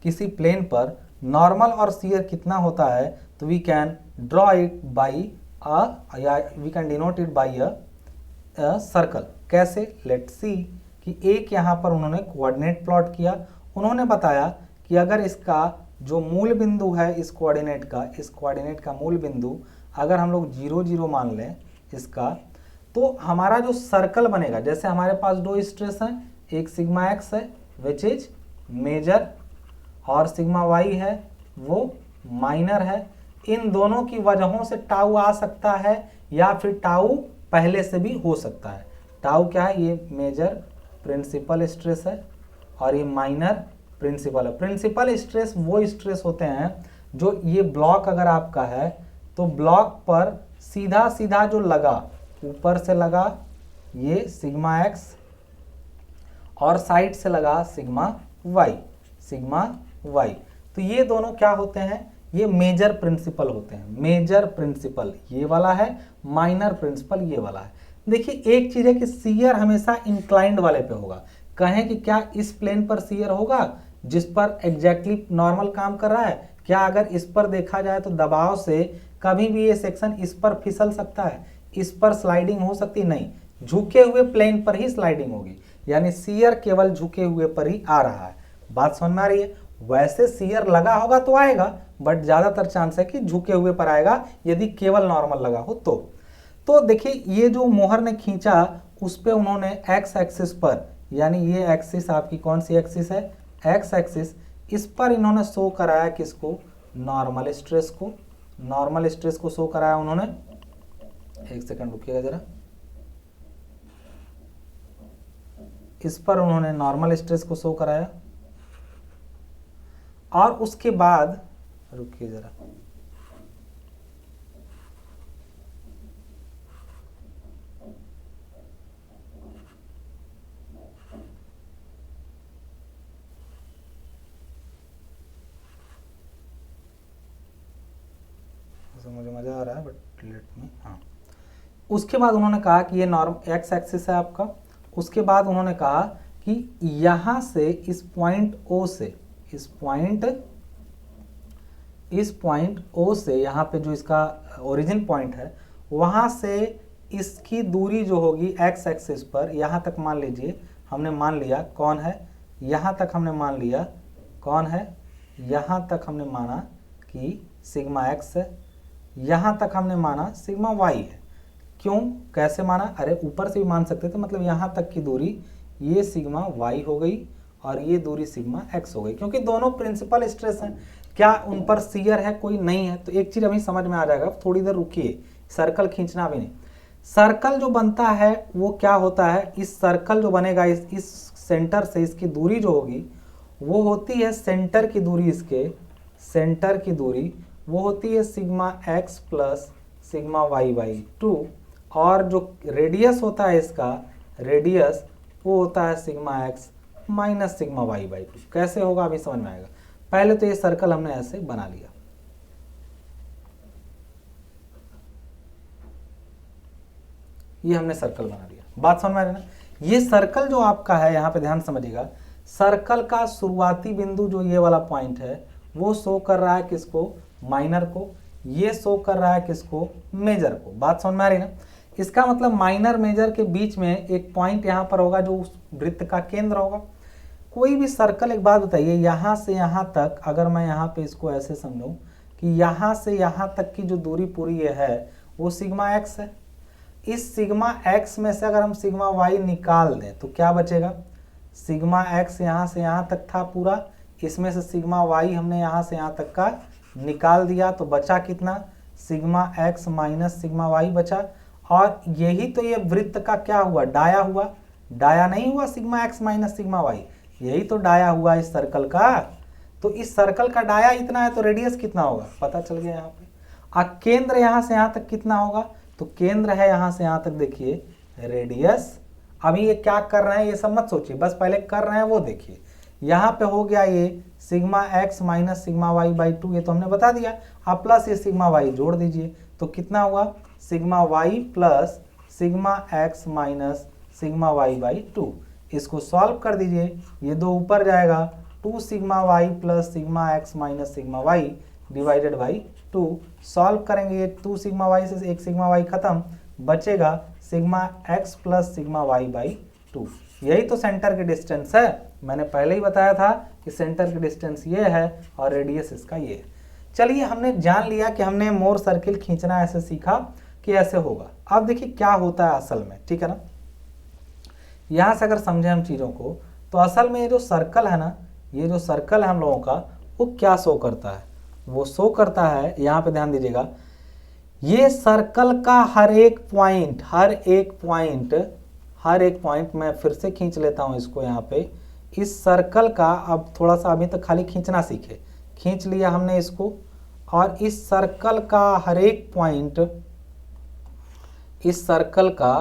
S1: किसी प्लेन पर नॉर्मल और शियर कितना होता है, तो we can draw it by या we can denote it by a circle. कैसे, लेट्स सी कि एक यहाँ पर उन्होंने कोऑर्डिनेट प्लॉट किया। उन्होंने बताया कि अगर इसका जो मूल बिंदु है इस कोऑर्डिनेट का मूल बिंदु अगर हम लोग 0 0 मान लें इसका, तो हमारा जो सर्कल बनेगा, जैसे हमारे पास दो स्ट्रेस हैं, एक सिग्मा एक्स है विच इज मेजर और सिग्मा वाई है वो माइनर है। इन दोनों की वजहों से टाउ आ सकता है या फिर टाउ पहले से भी हो सकता है। टाउ क्या है, ये मेजर प्रिंसिपल स्ट्रेस है और ये माइनर प्रिंसिपल है। प्रिंसिपल स्ट्रेस वो स्ट्रेस होते हैं जो ये ब्लॉक अगर आपका है तो ब्लॉक पर सीधा सीधा जो लगा, ऊपर से लगा ये सिग्मा एक्स और साइड से लगा सिग्मा वाई, तो ये दोनों क्या होते हैं, ये मेजर प्रिंसिपल होते हैं। मेजर प्रिंसिपल ये वाला है, माइनर प्रिंसिपल ये वाला है। देखिए एक चीज है कि शियर हमेशा इंक्लाइंड वाले पे होगा। कहें कि क्या इस प्लेन पर शियर होगा जिस पर एग्जैक्टली नॉर्मल काम कर रहा है? क्या अगर इस पर देखा जाए तो दबाव से कभी भी ये सेक्शन इस पर फिसल सकता है, इस पर स्लाइडिंग हो सकती नहीं, झुके हुए प्लेन पर ही स्लाइडिंग होगी, यानी शियर केवल झुके हुए पर ही आ रहा है। बात समझ में आ रही है? वैसे शियर लगा होगा तो आएगा, बट ज्यादातर चांस है कि झुके हुए पर आएगा यदि केवल नॉर्मल लगा हो तो देखिए ये जो मोहर ने खींचा उस पे उन्होंने एक्स एक्सिस पर, यानी ये एक्सिस आपकी कौन सी एक्सिस है, एक्स एक्सिस, इस पर इन्होंने शो कराया किसको, नॉर्मल स्ट्रेस को। नॉर्मल स्ट्रेस को शो कराया उन्होंने, एक सेकंड रुकिएगा जरा, इस पर उन्होंने नॉर्मल स्ट्रेस को शो कराया और उसके बाद रुकिए जरा, मुझे मजा आ रहा है बट लेट मी, हाँ। उसके बाद उन्होंने कहा कि ये नॉर्म एक्स एक्सिस है आपका। उसके बाद उन्होंने कहा कि यहां से इस पॉइंट ओ से, इस पॉइंट ओ से यहाँ पे जो इसका ओरिजिन पॉइंट है वहां से इसकी दूरी जो होगी एक्स एक्सिस पर, यहाँ तक मान लीजिए हमने मान लिया कौन है, यहाँ तक हमने मान लिया कौन है, यहाँ तक हमने माना कि सिग्मा एक्स है, यहाँ तक हमने माना सिग्मा वाई है। क्यों, कैसे माना, अरे ऊपर से भी मान सकते थे, मतलब यहाँ तक की दूरी ये सिग्मा वाई हो गई और ये दूरी सिग्मा एक्स हो गई, क्योंकि दोनों प्रिंसिपल स्ट्रेस हैं। क्या उन पर शियर है, कोई नहीं है। तो एक चीज अभी समझ में आ जाएगा, थोड़ी देर रुकिए, सर्कल खींचना भी नहीं। सर्कल जो बनता है वो क्या होता है, इस सर्कल जो बनेगा इस सेंटर से इसकी दूरी जो होगी वो होती है सेंटर की दूरी, इसके सेंटर की दूरी वो होती है sigma x plus sigma y by 2, और जो रेडियस होता है इसका, रेडियस वो होता है sigma x minus sigma y by 2। कैसे होगा अभी समझ में आएगा। पहले तो ये सर्कल हमने ऐसे बना लिया, ये हमने सर्कल बना लिया। बात समझ में आ रही है ना। ये सर्कल जो आपका है, यहाँ पे ध्यान समझिएगा, सर्कल का शुरुआती बिंदु जो ये वाला पॉइंट है वो शो कर रहा है किसको, माइनर को, ये शो कर रहा है किसको, मेजर को। बात समझ में आ रही है ना। इसका मतलब माइनर मेजर के बीच में एक पॉइंट यहाँ पर होगा जो उस वृत्त का केंद्र होगा। कोई भी सर्कल, एक बात बताइए, यहाँ से यहाँ तक, अगर मैं यहाँ पे इसको ऐसे समझूं कि यहाँ से यहाँ तक की जो दूरी पूरी ये है वो सिग्मा एक्स है। इस सिग्मा एक्स में से अगर हम सिग्मा वाई निकाल दें तो क्या बचेगा, सिग्मा एक्स यहाँ से यहाँ तक था पूरा, इसमें से सिग्मा वाई हमने यहाँ से यहाँ तक का निकाल दिया, तो बचा कितना, sigma x minus sigma y बचा। और यही तो ये वृत्त का क्या हुआ, डाया हुआ, डाया नहीं हुआ sigma x minus sigma y, यही तो डाया हुआ इस सर्कल का। तो इस सर्कल का डाया इतना है तो रेडियस कितना होगा पता चल गया यहाँ पे। केंद्र यहाँ से यहाँ तक कितना होगा, तो केंद्र है यहाँ से यहाँ तक देखिए रेडियस। अभी ये क्या कर रहे हैं ये सब मत सोचिए, बस पहले कर रहे हैं वो देखिए। यहाँ पे हो गया ये sigma x minus sigma y by 2, ये तो हमने बता दिया। आप प्लस ये सिग्मा वाई जोड़ दीजिए तो कितना हुआ sigma y plus sigma x minus sigma y by 2। इसको सॉल्व कर दीजिए, ये दो ऊपर जाएगा 2 sigma y plus sigma x minus sigma y divided by 2। Solve करेंगे ये 2 सिग्मा वाई से 1 सिग्मा वाई खत्म, बचेगा sigma x plus sigma y by 2। यही तो सेंटर के डिस्टेंस है, मैंने पहले ही बताया था कि सेंटर की डिस्टेंस ये है और रेडियस इसका ये है। चलिए हमने जान लिया कि हमने मोर सर्किल खींचना ऐसे सीखा कि ऐसे होगा। अब देखिए क्या होता है असल में, ठीक है ना। यहाँ से अगर समझें हम चीज़ों को तो असल में ये जो सर्कल है ना, ये जो सर्कल है हम लोगों का वो क्या शो करता है, वो शो करता है, यहाँ पे ध्यान दीजिएगा, ये सर्कल का हर एक पॉइंट मैं फिर से खींच लेता हूँ इसको यहाँ पे। इस सर्कल का अब थोड़ा सा अभी तक खाली खींचना सीखे, खींच लिया हमने इसको, और इस सर्कल का हर एक पॉइंट, इस सर्कल का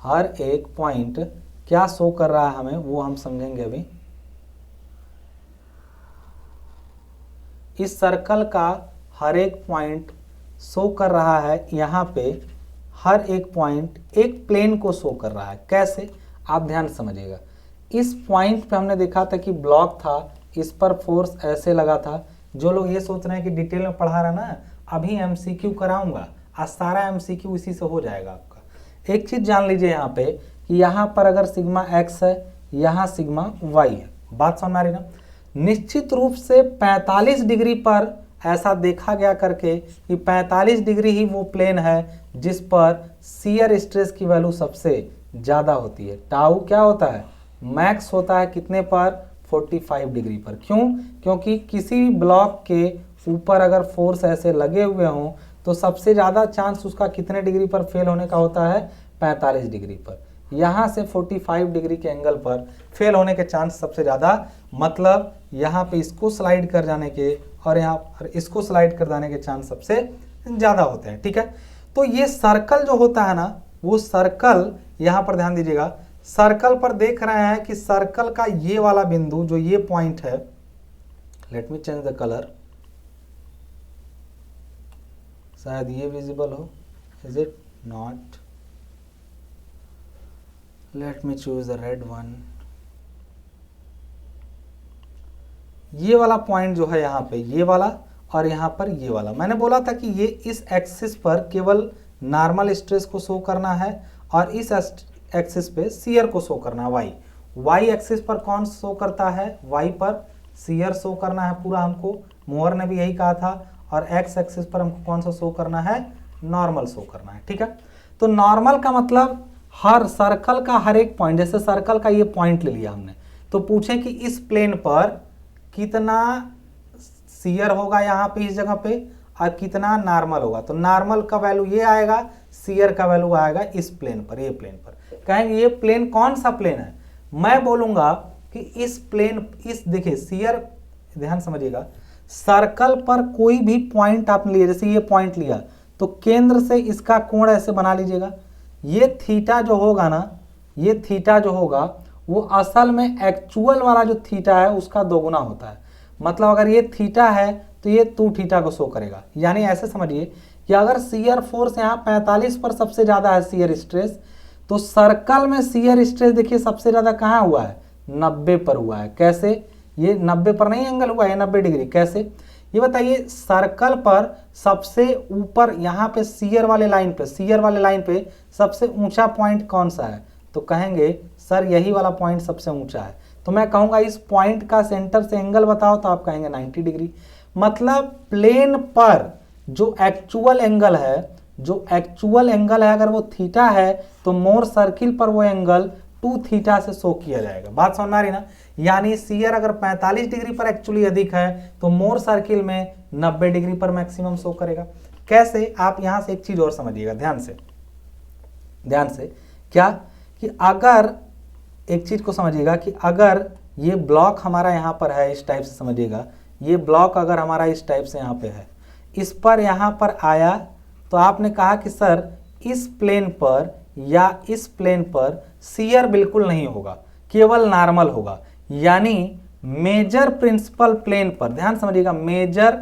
S1: हर एक पॉइंट क्या शो कर रहा है हमें वो हम समझेंगे अभी। इस सर्कल का हर एक पॉइंट शो कर रहा है यहाँ पे, हर एक पॉइंट एक प्लेन को शो कर रहा है। कैसे, आप ध्यान समझिएगा। इस पॉइंट पे हमने देखा था कि ब्लॉक था, इस पर फोर्स ऐसे लगा था। जो लोग ये सोच रहे हैं कि डिटेल में पढ़ा रहा ना, अभी एमसीक्यू कराऊंगा, आज सारा एमसीक्यू इसी से हो जाएगा आपका। एक चीज़ जान लीजिए यहाँ पे कि यहाँ पर अगर सिग्मा एक्स है, यहाँ सिग्मा वाई है, बात समझ में आ रही ना। निश्चित रूप से 45 डिग्री पर ऐसा देखा गया करके कि 45 डिग्री ही वो प्लेन है जिस पर शियर स्ट्रेस की वैल्यू सबसे ज़्यादा होती है। टाउ क्या होता है, मैक्स होता है कितने पर, 45 डिग्री पर। क्यों, क्योंकि किसी भी ब्लॉक के ऊपर अगर फोर्स ऐसे लगे हुए हों तो सबसे ज़्यादा चांस उसका कितने डिग्री पर फेल होने का होता है, 45 डिग्री पर। यहाँ से 45 डिग्री के एंगल पर फेल होने के चांस सबसे ज़्यादा, मतलब यहाँ पे इसको स्लाइड कर जाने के और यहाँ पर इसको स्लाइड कर जाने के चांस सबसे ज़्यादा होते हैं, ठीक है। तो ये सर्कल जो होता है ना, वो सर्कल यहाँ पर ध्यान दीजिएगा, सर्कल पर देख रहे हैं कि सर्कल का ये वाला बिंदु जो ये पॉइंट है, let me change the colour, शायद ये विजिबल हो, is it not, let me choose the red one. ये वाला पॉइंट जो है यहाँ पे, ये वाला और यहाँ पर ये वाला, मैंने बोला था कि ये इस एक्सिस पर केवल नॉर्मल स्ट्रेस को शो करना है और इस एक्सिस पे शियर को शो करना है। वाई एक्सिस पर कौन शो करता है, वाई पर शियर शो करना है पूरा हमको, मोहर ने भी यही कहा था। और एक्स एक्सिस पर हमको कौन सा शो करना है, नॉर्मल शो करना है, ठीक है। तो नॉर्मल का मतलब हर सर्कल का हर एक पॉइंट, जैसे सर्कल का ये पॉइंट ले लिया हमने, तो पूछे कि इस प्लेन पर कितना शियर होगा यहाँ पे इस जगह पे और कितना नॉर्मल होगा। तो नॉर्मल का वैल्यू ये आएगा, शियर का वैल्यू आएगा इस प्लेन पर, ये प्लेन पर। कहेंगे ये प्लेन कौन सा प्लेन है, मैं बोलूंगा कि इस प्लेन, इस देखिए शियर, ध्यान समझिएगा, सर्कल पर कोई भी पॉइंट आपने लिया, जैसे ये पॉइंट लिया तो केंद्र से इसका कोण ऐसे बना लीजिएगा। ये थीटा जो होगा ना, ये थीटा जो होगा वो असल में एक्चुअल वाला जो थीटा है उसका दोगुना होता है। मतलब अगर ये थीटा है तो ये 2 थीटा को शो करेगा। यानी ऐसे समझिए कि अगर शियर फोर्स यहाँ 45 पर सबसे ज़्यादा है शियर स्ट्रेस, तो सर्कल में शियर स्ट्रेस देखिए सबसे ज़्यादा कहाँ हुआ है, 90 पर हुआ है। कैसे, ये 90 पर नहीं एंगल हुआ है, 90 डिग्री। कैसे, ये बताइए, सर्कल पर सबसे ऊपर यहाँ पे शियर वाले लाइन पे सबसे ऊंचा पॉइंट कौन सा है, तो कहेंगे सर यही वाला पॉइंट सबसे ऊंचा है। तो मैं कहूँगा इस पॉइंट का सेंटर से एंगल बताओ, तो आप कहेंगे 90 डिग्री। मतलब प्लेन पर जो एक्चुअल एंगल है, अगर वो थीटा है तो मोर सर्किल पर वो एंगल 2 थीटा से शो किया जाएगा। बात समझ में आ रही ना। यानी शियर अगर 45 डिग्री पर एक्चुअली अधिक है तो मोर सर्किल में 90 डिग्री पर मैक्सिमम शो करेगा। कैसे, आप यहां से एक चीज और समझिएगा ध्यान से, क्या कि अगर एक चीज को समझिएगा कि अगर ये ब्लॉक हमारा यहाँ पर है, इस टाइप से समझिएगा, ये ब्लॉक अगर हमारा इस टाइप से यहाँ पे है, इस पर यहाँ पर आया तो आपने कहा कि सर इस प्लेन पर या इस प्लेन पर शियर बिल्कुल नहीं होगा, केवल नॉर्मल होगा। यानी मेजर प्रिंसिपल प्लेन पर, ध्यान समझिएगा, मेजर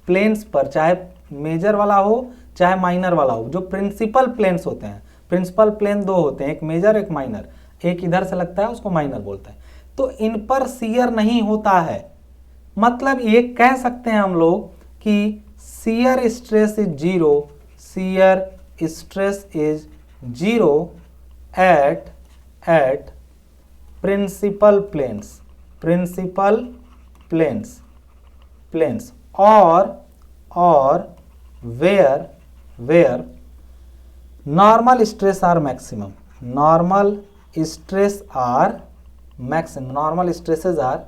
S1: प्लेन्स पर, चाहे मेजर वाला हो चाहे माइनर वाला हो, जो प्रिंसिपल प्लेन्स होते हैं, प्रिंसिपल प्लेन दो होते हैं, एक मेजर एक माइनर, एक इधर से लगता है उसको माइनर बोलते हैं, तो इन पर शियर नहीं होता है। मतलब ये कह सकते हैं हम लोग कि shear stress is zero, shear stress is zero at principal planes, principal planes और where normal stress are maximum, normal stresses are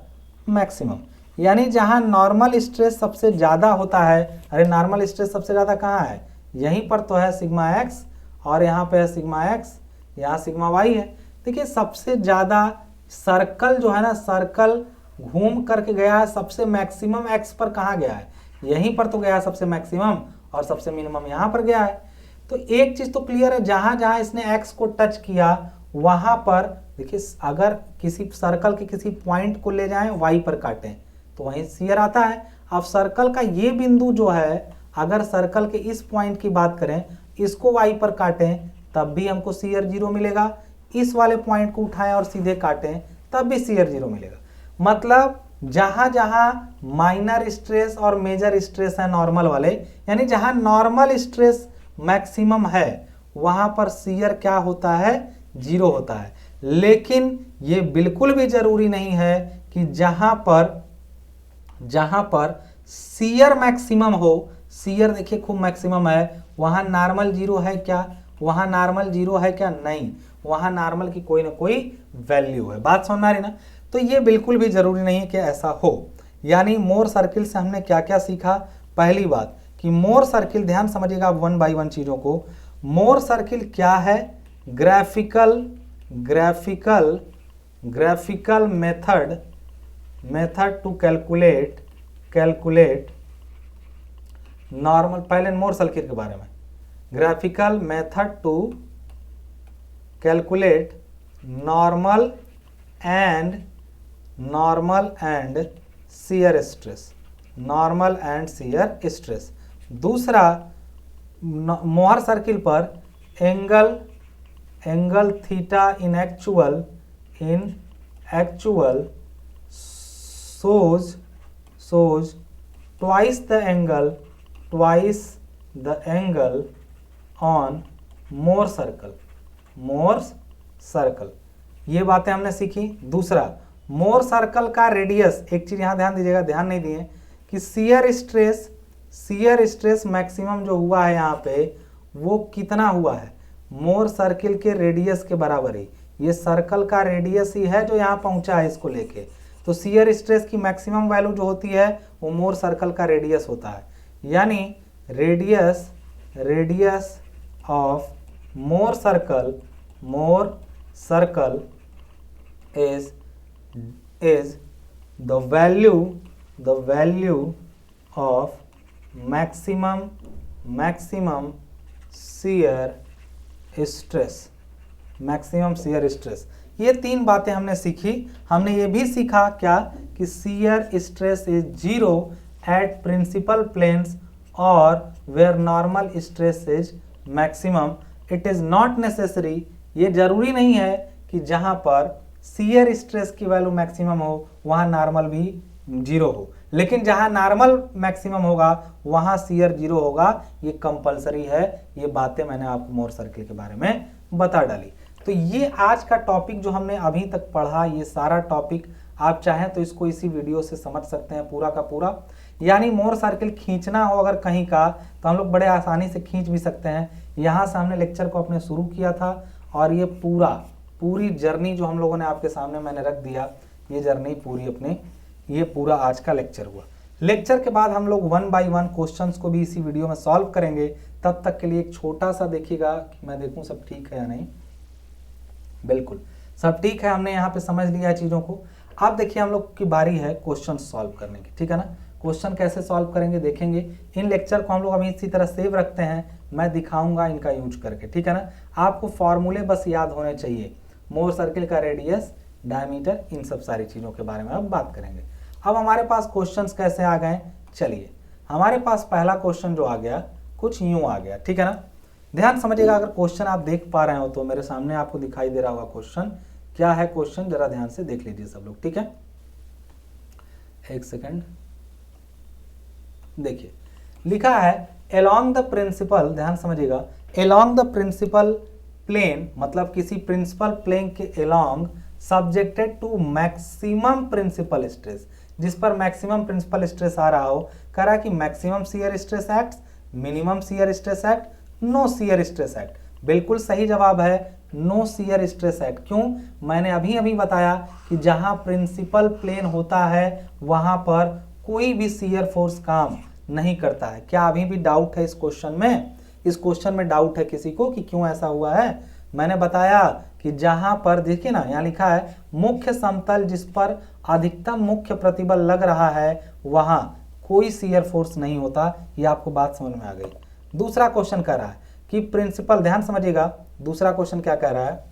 S1: maximum, यानी जहां नॉर्मल स्ट्रेस सबसे ज़्यादा होता है। अरे नॉर्मल स्ट्रेस सबसे ज़्यादा कहाँ है? यहीं पर तो है सिग्मा एक्स, और यहाँ पे है सिग्मा एक्स, यहाँ सिग्मा वाई है। देखिए सबसे ज़्यादा सर्कल जो है ना, सर्कल घूम करके गया है सबसे मैक्सिमम एक्स पर, कहाँ गया है? यहीं पर तो गया है सबसे मैक्सिमम, और सबसे मिनिमम यहाँ पर गया है। तो एक चीज़ तो क्लियर है, जहाँ जहाँ इसने एक्स को टच किया वहाँ पर देखिए, अगर किसी सर्कल के किसी पॉइंट को ले जाएं वाई पर काटें तो वहीं शियर आता है। अब सर्कल का ये बिंदु जो है, अगर सर्कल के इस पॉइंट की बात करें, इसको वाई पर काटें तब भी हमको शियर जीरो मिलेगा, इस वाले पॉइंट को उठाएं और सीधे काटें तब भी शियर जीरो मिलेगा। मतलब जहां जहां माइनर स्ट्रेस और मेजर स्ट्रेस है नॉर्मल वाले, यानी जहां नॉर्मल स्ट्रेस मैक्सिमम है वहां पर शियर क्या होता है? जीरो होता है। लेकिन ये बिल्कुल भी जरूरी नहीं है कि जहां पर शियर मैक्सिमम हो, शियर देखिए खूब मैक्सिमम है, वहां नॉर्मल जीरो है क्या? वहां नॉर्मल जीरो है क्या? नहीं, वहां नॉर्मल की कोई ना कोई वैल्यू है। बात समझ में आ रही ना? तो ये बिल्कुल भी जरूरी नहीं है कि ऐसा हो। यानी मोर सर्किल से हमने क्या क्या सीखा? पहली बात कि मोर सर्किल, ध्यान समझिएगा आप वन बाय वन चीजों को। मोर सर्किल क्या है? Graphical method to calculate normal. पहले मोर सर्किल के बारे में, graphical method to calculate normal and shear stress, दूसरा मोहर सर्किल पर angle theta in actual shows twice the angle on Mohr circle. ये बातें हमने सीखी। दूसरा, मोर सर्कल का रेडियस, एक चीज यहां ध्यान दीजिएगा, ध्यान नहीं दिए कि शियर स्ट्रेस मैक्सिमम जो हुआ है यहाँ पे वो कितना हुआ है? मोर सर्किल के रेडियस के बराबर ही। ये सर्कल का रेडियस ही है जो यहाँ पहुंचा है इसको लेके। तो शियर स्ट्रेस की मैक्सिमम वैल्यू जो होती है वो मोर सर्कल का रेडियस होता है। यानी radius of Mohr circle is the value of maximum shear stress। ये तीन बातें हमने सीखी। हमने ये भी सीखा क्या कि shear stress is zero at principal planes और where normal stress is maximum. It is not necessary, ये जरूरी नहीं है कि जहां पर शियर स्ट्रेस की वैल्यू मैक्सिमम हो वहां नॉर्मल भी जीरो हो, लेकिन जहां नॉर्मल मैक्सिमम होगा वहां शियर जीरो होगा। ये कंपलसरी है। ये बातें मैंने आपको मोर सर्किल के बारे में बता डाली। तो ये आज का टॉपिक जो हमने अभी तक पढ़ा, ये सारा टॉपिक आप चाहें तो इसको इसी वीडियो से समझ सकते हैं पूरा का पूरा। यानी मोर सर्किल खींचना हो अगर कहीं का तो हम लोग बड़े आसानी से खींच भी सकते हैं। यहाँ से हमने लेक्चर को अपने शुरू किया था और ये पूरी जर्नी जो हम लोगों ने आपके सामने मैंने रख दिया, ये जर्नी पूरी अपने, ये पूरा आज का लेक्चर हुआ। लेक्चर के बाद हम लोग वन बाय वन क्वेश्चंस को भी इसी वीडियो में सॉल्व करेंगे। तब तक के लिए एक छोटा सा देखिएगा कि मैं देखूं सब ठीक है या नहीं। बिल्कुल सब ठीक है, हमने यहाँ पे समझ लिया है चीज़ों को। अब देखिए हम लोग की बारी है क्वेश्चन सॉल्व करने की, ठीक है ना। क्वेश्चन कैसे सॉल्व करेंगे देखेंगे। इन लेक्चर को हम लोग अभी इसी तरह सेव रखते हैं, मैं दिखाऊंगा इनका यूज करके, ठीक है ना। आपको फॉर्मूले बस याद होने चाहिए, मोर सर्किल का रेडियस, डायमीटर, इन सब सारी चीज़ों के बारे में अब बात करेंगे। अब हमारे पास क्वेश्चंस कैसे आ गए, चलिए हमारे पास पहला क्वेश्चन जो आ गया कुछ यूं आ गया, ठीक है ना। ध्यान समझिएगा, अगर क्वेश्चन आप देख पा रहे हो तो मेरे सामने आपको दिखाई दे रहा होगा क्वेश्चन, क्या है क्वेश्चन जरा ध्यान से देख लीजिए सब लोग, ठीक है। एक सेकंड, देखिए लिखा है along द प्रिंसिपल, ध्यान समझिएगा, along द प्रिंसिपल प्लेन, मतलब किसी प्रिंसिपल प्लेन के along subjected to maximum principal stress, जिस पर मैक्सिमम प्रिंसिपल स्ट्रेस आ रहा हो, कह रहा है कि maximum shear stress act, minimum shear stress act, no shear stress act. बिल्कुल सही जवाब है नो शियर स्ट्रेस एक्ट। क्यों? मैंने अभी बताया कि जहां प्रिंसिपल प्लेन होता है वहां पर कोई भी शियर फोर्स काम नहीं करता है। क्या अभी भी डाउट है इस क्वेश्चन में? इस क्वेश्चन में डाउट है किसी को कि क्यों ऐसा हुआ है? मैंने बताया कि जहां पर देखिए ना, यहाँ लिखा है मुख्य समतल जिस पर अधिकतम मुख्य प्रतिबल लग रहा है वहां कोई शियर फोर्स नहीं होता। ये आपको बात समझ में आ गई। दूसरा क्वेश्चन कह रहा है कि प्रिंसिपल, ध्यान समझिएगा, दूसरा क्वेश्चन क्या कह रहा है?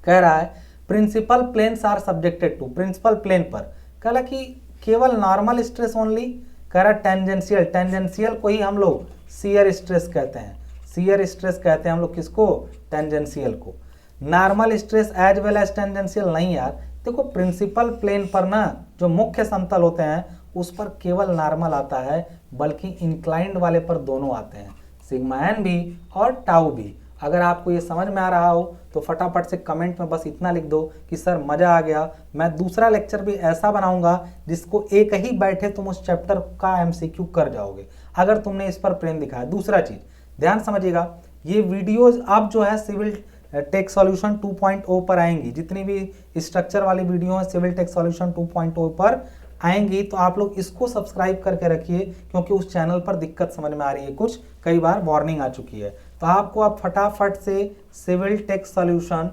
S1: कह रहा है principal planes are subjected to, principal plane पर कह रहा कि केवल नॉर्मल स्ट्रेस ओनली, कह रहा टेंजेंशियल, टेंजेंशियल को ही हम लोग शियर स्ट्रेस कहते हैं, शियर स्ट्रेस कहते हैं हम लोग किसको? टेंजेंशियल को। Normal stress as well as tangential नहीं यार, देखो प्रिंसिपल प्लेन पर ना जो मुख्य समतल होते हैं उस पर केवल नॉर्मल आता है, बल्कि इंक्लाइंड वाले पर दोनों आते हैं, सिग्मा एन भी और टाउ भी। अगर आपको ये समझ में आ रहा हो तो फटाफट से कमेंट में बस इतना लिख दो कि सर मज़ा आ गया। मैं दूसरा लेक्चर भी ऐसा बनाऊंगा जिसको एक ही बैठे तुम उस चैप्टर का एमसीक्यू कर जाओगे, अगर तुमने इस पर प्रेम दिखाया। दूसरा चीज़ ध्यान समझिएगा, ये वीडियोज़ अब जो है सिविल टेक सॉल्यूशन 2.0 पर आएंगी, जितनी भी स्ट्रक्चर वाली वीडियो है सिविल टेक सॉल्यूशन 2.0 पर आएंगी, तो आप लोग इसको सब्सक्राइब करके रखिए, क्योंकि उस चैनल पर दिक्कत समझ में आ रही है, कुछ कई बार वार्निंग आ चुकी है। तो आपको अब फटाफट से सिविल टेक सॉल्यूशन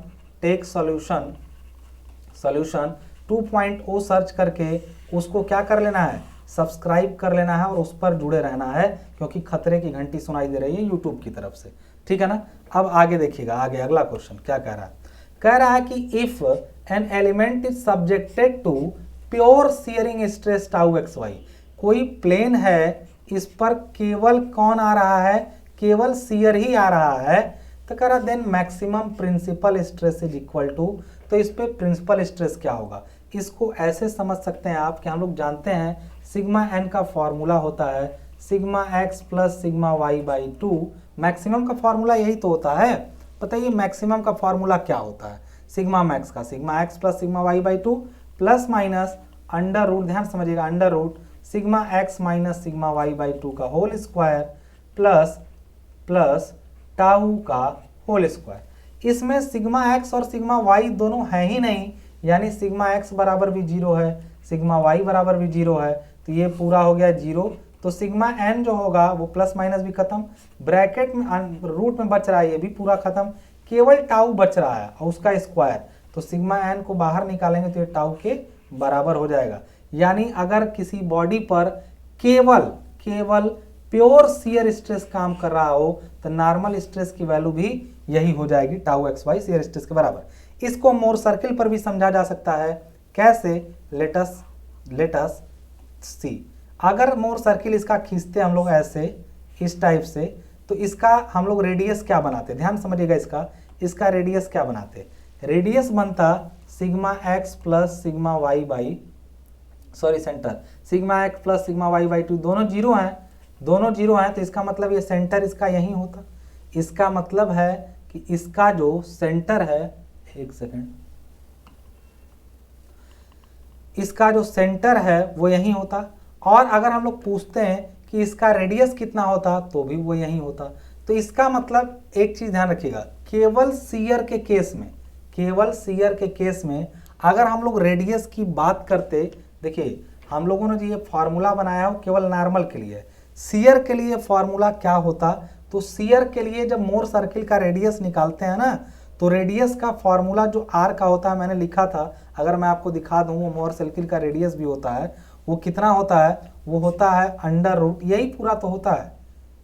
S1: 2.0 सर्च करके उसको क्या कर लेना है? सब्सक्राइब कर लेना है और उस पर जुड़े रहना है, क्योंकि खतरे की घंटी सुनाई दे रही है यूट्यूब की तरफ से, ठीक है ना। अब आगे देखिएगा, आगे अगला क्वेश्चन क्या कह रहा है? कह रहा है कि if an element is subjected to pure shearing stress tau x y, कोई प्लेन है इस पर केवल कौन आ रहा है? केवल शियर ही आ रहा है, तो कह रहा then maximum principal stress is equal to, तो इस पे प्रिंसिपल स्ट्रेस क्या होगा? इसको ऐसे समझ सकते हैं आप कि हम लोग जानते हैं सिग्मा एन का फॉर्मूला होता है sigma x plus sigma y by two. Maximum का फॉर्मूला यही तो होता है। बताइए मैक्सिमम का फॉर्मूला क्या होता है? सिग्मा मैक्स का sigma x plus sigma y by two plus minus under root, ध्यान समझिएगा, under root sigma x minus sigma y by two का होल स्क्वायर प्लस टाउ का होल स्क्वायर। इसमें सिग्मा एक्स और सिग्मा वाई दोनों है ही नहीं, यानी सिग्मा एक्स बराबर भी जीरो है, सिग्मा वाई बराबर भी जीरो है, तो ये पूरा हो गया जीरो। तो सिग्मा एन जो होगा वो प्लस माइनस भी खत्म, ब्रैकेट में रूट में बच रहा है ये भी पूरा खत्म, केवल टाउ बच रहा है और उसका स्क्वायर। तो सिग्मा एन को बाहर निकालेंगे तो ये टाउ के बराबर हो जाएगा। यानी अगर किसी बॉडी पर केवल प्योर शियर स्ट्रेस काम कर रहा हो तो नॉर्मल स्ट्रेस की वैल्यू भी यही हो जाएगी, tau x y shear stress के बराबर। इसको मोर सर्किल पर भी समझा जा सकता है। कैसे? Let's see. अगर मोर सर्किल इसका खींचते हम लोग ऐसे इस टाइप से, तो इसका हम लोग रेडियस क्या बनाते? ध्यान समझिएगा, इसका रेडियस क्या बनाते? रेडियस बनता sigma x plus sigma y by, sorry centre, sigma x plus sigma y by two, दोनों जीरो हैं, तो इसका मतलब ये सेंटर इसका यही होता। इसका मतलब है कि इसका जो सेंटर है, एक सेकेंड, इसका जो सेंटर है वो यही होता। और अगर हम लोग पूछते हैं कि इसका रेडियस कितना होता तो भी वो यही होता। तो इसका मतलब एक चीज ध्यान रखिएगा, केवल शियर के केस में अगर हम लोग रेडियस की बात करते, देखिए हम लोगों ने जो ये फॉर्मूला बनाया हो केवल नॉर्मल के लिए, शियर के लिए फॉर्मूला क्या होता? तो शियर के लिए जब मोर सर्किल का रेडियस निकालते हैं ना, तो रेडियस का फॉर्मूला जो आर का होता है, मैंने लिखा था, अगर मैं आपको दिखा दूं, वो मोर सर्किल का रेडियस भी होता है, वो कितना होता है? वो होता है अंडर रूट, यही पूरा तो होता है,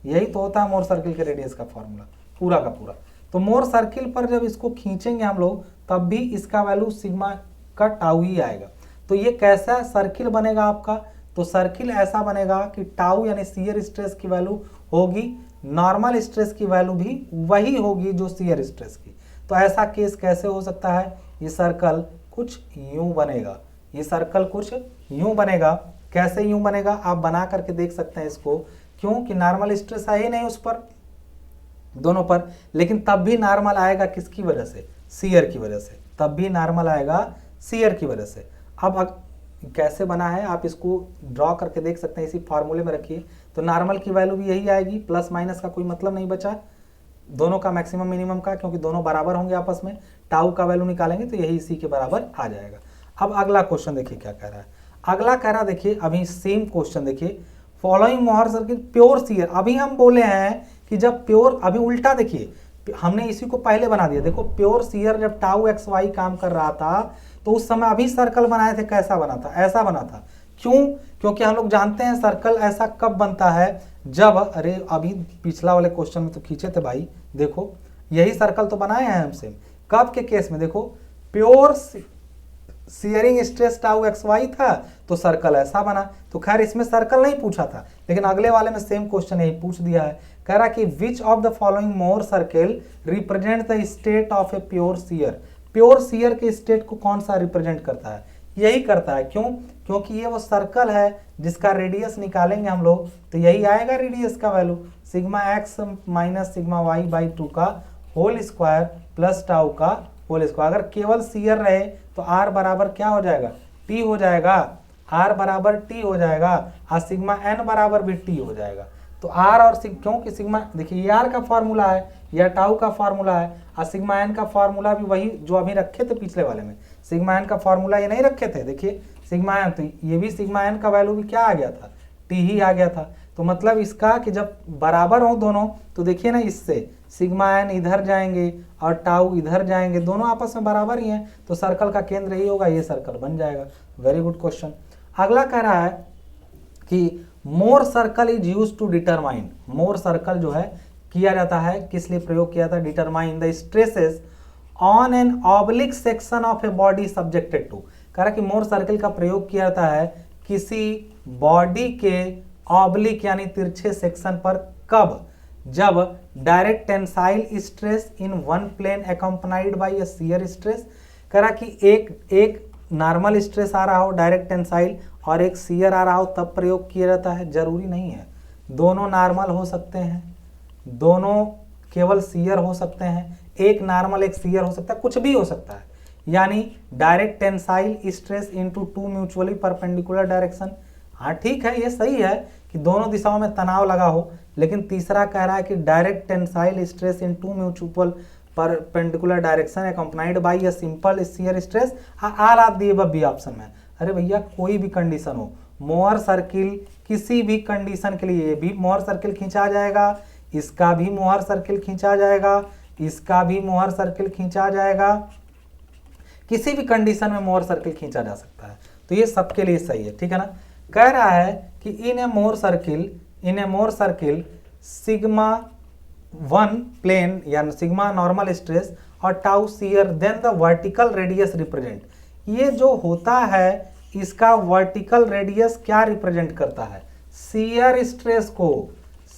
S1: यही तो होता है मोर सर्किल के रेडियस का फॉर्मूला पूरा का पूरा। तो मोर सर्किल पर जब इसको खींचेंगे हम लोग तब भी इसका वैल्यू सिग्मा का टाउ ही आएगा। तो ये कैसा सर्किल बनेगा आपका, तो सर्किल ऐसा बनेगा कि टाउ यानी शियर स्ट्रेस की वैल्यू होगी, नॉर्मल स्ट्रेस की वैल्यू भी वही होगी जो शियर स्ट्रेस की। तो ऐसा केस कैसे हो सकता है, ये सर्कल कुछ यूं बनेगा, ये सर्कल कुछ यूं बनेगा। कैसे यूं बनेगा आप बना करके देख सकते हैं इसको, क्योंकि नॉर्मल स्ट्रेस है ही नहीं उस पर, दोनों पर, लेकिन तब भी नॉर्मल आएगा किसकी वजह से, शियर की वजह से, तब भी नॉर्मल आएगा शियर की वजह से। अब कैसे बना है आप इसको ड्रॉ करके देख सकते हैं, इसी फार्मूले में रखिए तो नॉर्मल की वैल्यू भी यही आएगी, प्लस माइनस का कोई मतलब नहीं बचा दोनों का, मैक्सिमम मिनिमम का, क्योंकि दोनों बराबर होंगे आपस में। टाउ का वैल्यू निकालेंगे तो यही इसी के बराबर आ जाएगा। अब अगला क्वेश्चन देखिए क्या कह रहा है, अगला कह रहा देखिए अभी सेम क्वेश्चन देखिए, फॉलोइंग मोहर सर्किल प्योर शियर। अभी हम बोले हैं कि जब प्योर, अभी उल्टा देखिए हमने इसी को पहले बना दिया, देखो प्योर शियर जब टाउ एक्स वाई काम कर रहा था तो उस समय अभी सर्कल बनाए थे, कैसा बना था, ऐसा बना था। क्यों, क्योंकि हम लोग जानते हैं सर्कल ऐसा कब बनता है जब, अरे अभी पिछला वाले क्वेश्चन में तो खींचे थे भाई, देखो यही सर्कल तो बनाए हैं हमसे, कब के केस में, देखो pure shearing stress tau x y था तो सर्कल ऐसा बना। तो खैर इसमें सर्कल नहीं पूछा था, लेकिन अगले वाले में सेम क्वेश्चन यही पूछ दिया है, कह रहा कि विच of the following more circle represent the state of a pure shear. Pure shear के स्टेट को कौन सा रिप्रेजेंट करता है, यही करता है। क्यों, क्योंकि ये वो सर्कल है जिसका रेडियस निकालेंगे हम लोग तो यही आएगा रेडियस का value, sigma x minus sigma y by 2 का होल स्क्वायर प्लस टाउ का होल स्क्वायर। अगर केवल शियर रहे तो आर बराबर क्या हो जाएगा, टी हो जाएगा, आर बराबर टी हो जाएगा, और सिग्मा एन बराबर भी टी हो जाएगा। तो आर और क्योंकि सिग्मा देखिए ये आर का फॉर्मूला है, यह टाउ का फॉर्मूला है, और सिग्मा एन का फॉर्मूला भी वही जो अभी रखे थे पिछले वाले में, सिग्मा एन का फॉर्मूला ये नहीं रखे थे, देखिए सिग्मा एन, तो ये भी सिग्मा एन का वैल्यू भी क्या आ गया था, टी ही आ गया था। तो मतलब इसका कि जब बराबर हो दोनों तो देखिए ना, इससे सिग्मा एन इधर जाएंगे और टाउ इधर जाएंगे, दोनों आपस में बराबर ही हैं, तो सर्कल का केंद्र ही होगा, ये सर्कल बन जाएगा। Very good question. अगला कह रहा है कि Mohr circle is use to determine, Mohr circle जो है किया जाता है, किस लिए प्रयोग किया था, determine the stresses on an oblique section of a body subjected to. कह रहा कि मोर सर्कल का प्रयोग किया जाता है किसी बॉडी के ऑब्लिक यानी तिरछे सेक्शन पर, कब, जब direct tensile stress in one plane accompanied by a shear stress. कह रहा कि एक नॉर्मल स्ट्रेस आ रहा हो डायरेक्ट टेंसाइल और एक शियर आ रहा हो तब प्रयोग किया जाता है, जरूरी नहीं है दोनों नॉर्मल हो सकते हैं, दोनों केवल शियर हो सकते हैं, एक नॉर्मल एक शियर हो सकता है, कुछ भी हो सकता है। यानी direct tensile stress into two mutually perpendicular direction, हाँ ठीक है, ये सही है कि दोनों दिशाओं में तनाव लगा हो, लेकिन तीसरा कह रहा है कि direct tensile stress in two mutual perpendicular direction accompanied by a simple shear stress, are आप दिए बी ऑप्शन में। अरे भैया कोई भी कंडीशन हो, मोहर सर्किल किसी भी कंडीशन के लिए, ये भी मोहर सर्किल खींचा जाएगा, इसका भी मोहर सर्किल खींचा जाएगा, इसका भी मोहर सर्किल खींचा जाएगा, किसी भी कंडीशन में मोहर सर्किल खींचा जा सकता है, तो ये सबके लिए सही है, ठीक है ना। कह रहा है कि in a Mohr circle sigma one plane यानी सिग्मा नॉर्मल स्ट्रेस और tau shear then the vertical radius represent. ये जो होता है इसका वर्टिकल रेडियस क्या रिप्रेजेंट करता है, शियर स्ट्रेस को,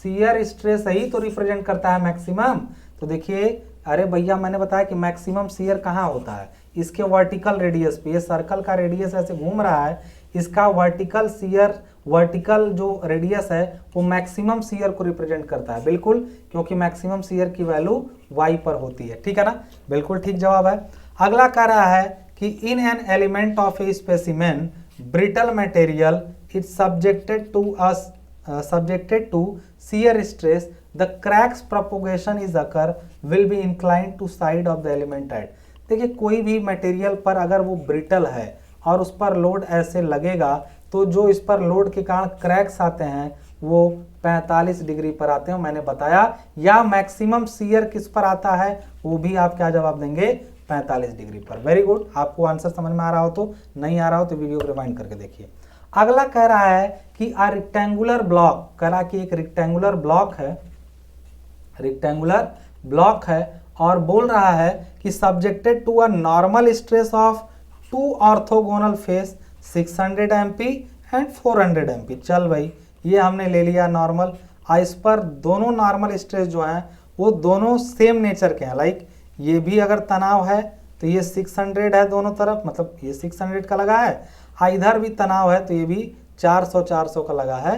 S1: शियर स्ट्रेस ही तो रिप्रेजेंट करता है मैक्सिमम। तो देखिए अरे भैया मैंने बताया कि मैक्सिमम शियर कहाँ होता है, इसके वर्टिकल रेडियस पे, ये सर्कल का रेडियस ऐसे घूम रहा है, इसका वर्टिकल शियर, वर्टिकल जो रेडियस है वो मैक्सिमम शियर को रिप्रेजेंट करता है, बिल्कुल, क्योंकि मैक्सिमम शियर की वैल्यू y पर होती है, ठीक है ना, बिल्कुल ठीक जवाब है। अगला कह रहा है कि in an element of A specimen brittle material is subjected to shear stress, the cracks propagation is occur will be inclined to side of the element at। देखिए कोई भी मटेरियल पर अगर वो ब्रिटल है और उस पर लोड ऐसे लगेगा तो जो इस पर लोड के कारण क्रैक्स आते हैं वो 45 डिग्री पर आते हैं, मैंने बताया। या मैक्सिमम शियर किस पर आता है वो भी आप क्या जवाब देंगे, 45 डिग्री पर। वेरी गुड, आपको आंसर समझ में आ रहा हो तो, नहीं आ रहा हो तो वीडियो को रिवाइंड करके देखिए। अगला कह रहा है कि अ रेक्टेंगुलर ब्लॉक, कह रहा कि एक रेक्टेंगुलर ब्लॉक है, रेक्टेंगुलर ब्लॉक है और बोल रहा है कि subjected to a normal stress of 2 orthogonal face 600 MP and 400 MP. चल भाई ये हमने ले लिया नॉर्मल, इस पर दोनों नॉर्मल स्ट्रेस जो हैं वो दोनों सेम नेचर के हैं। लाइक ये भी अगर तनाव है तो ये 600 है दोनों तरफ, मतलब ये 600 का लगा है, इधर भी तनाव है तो ये भी 400 का लगा है,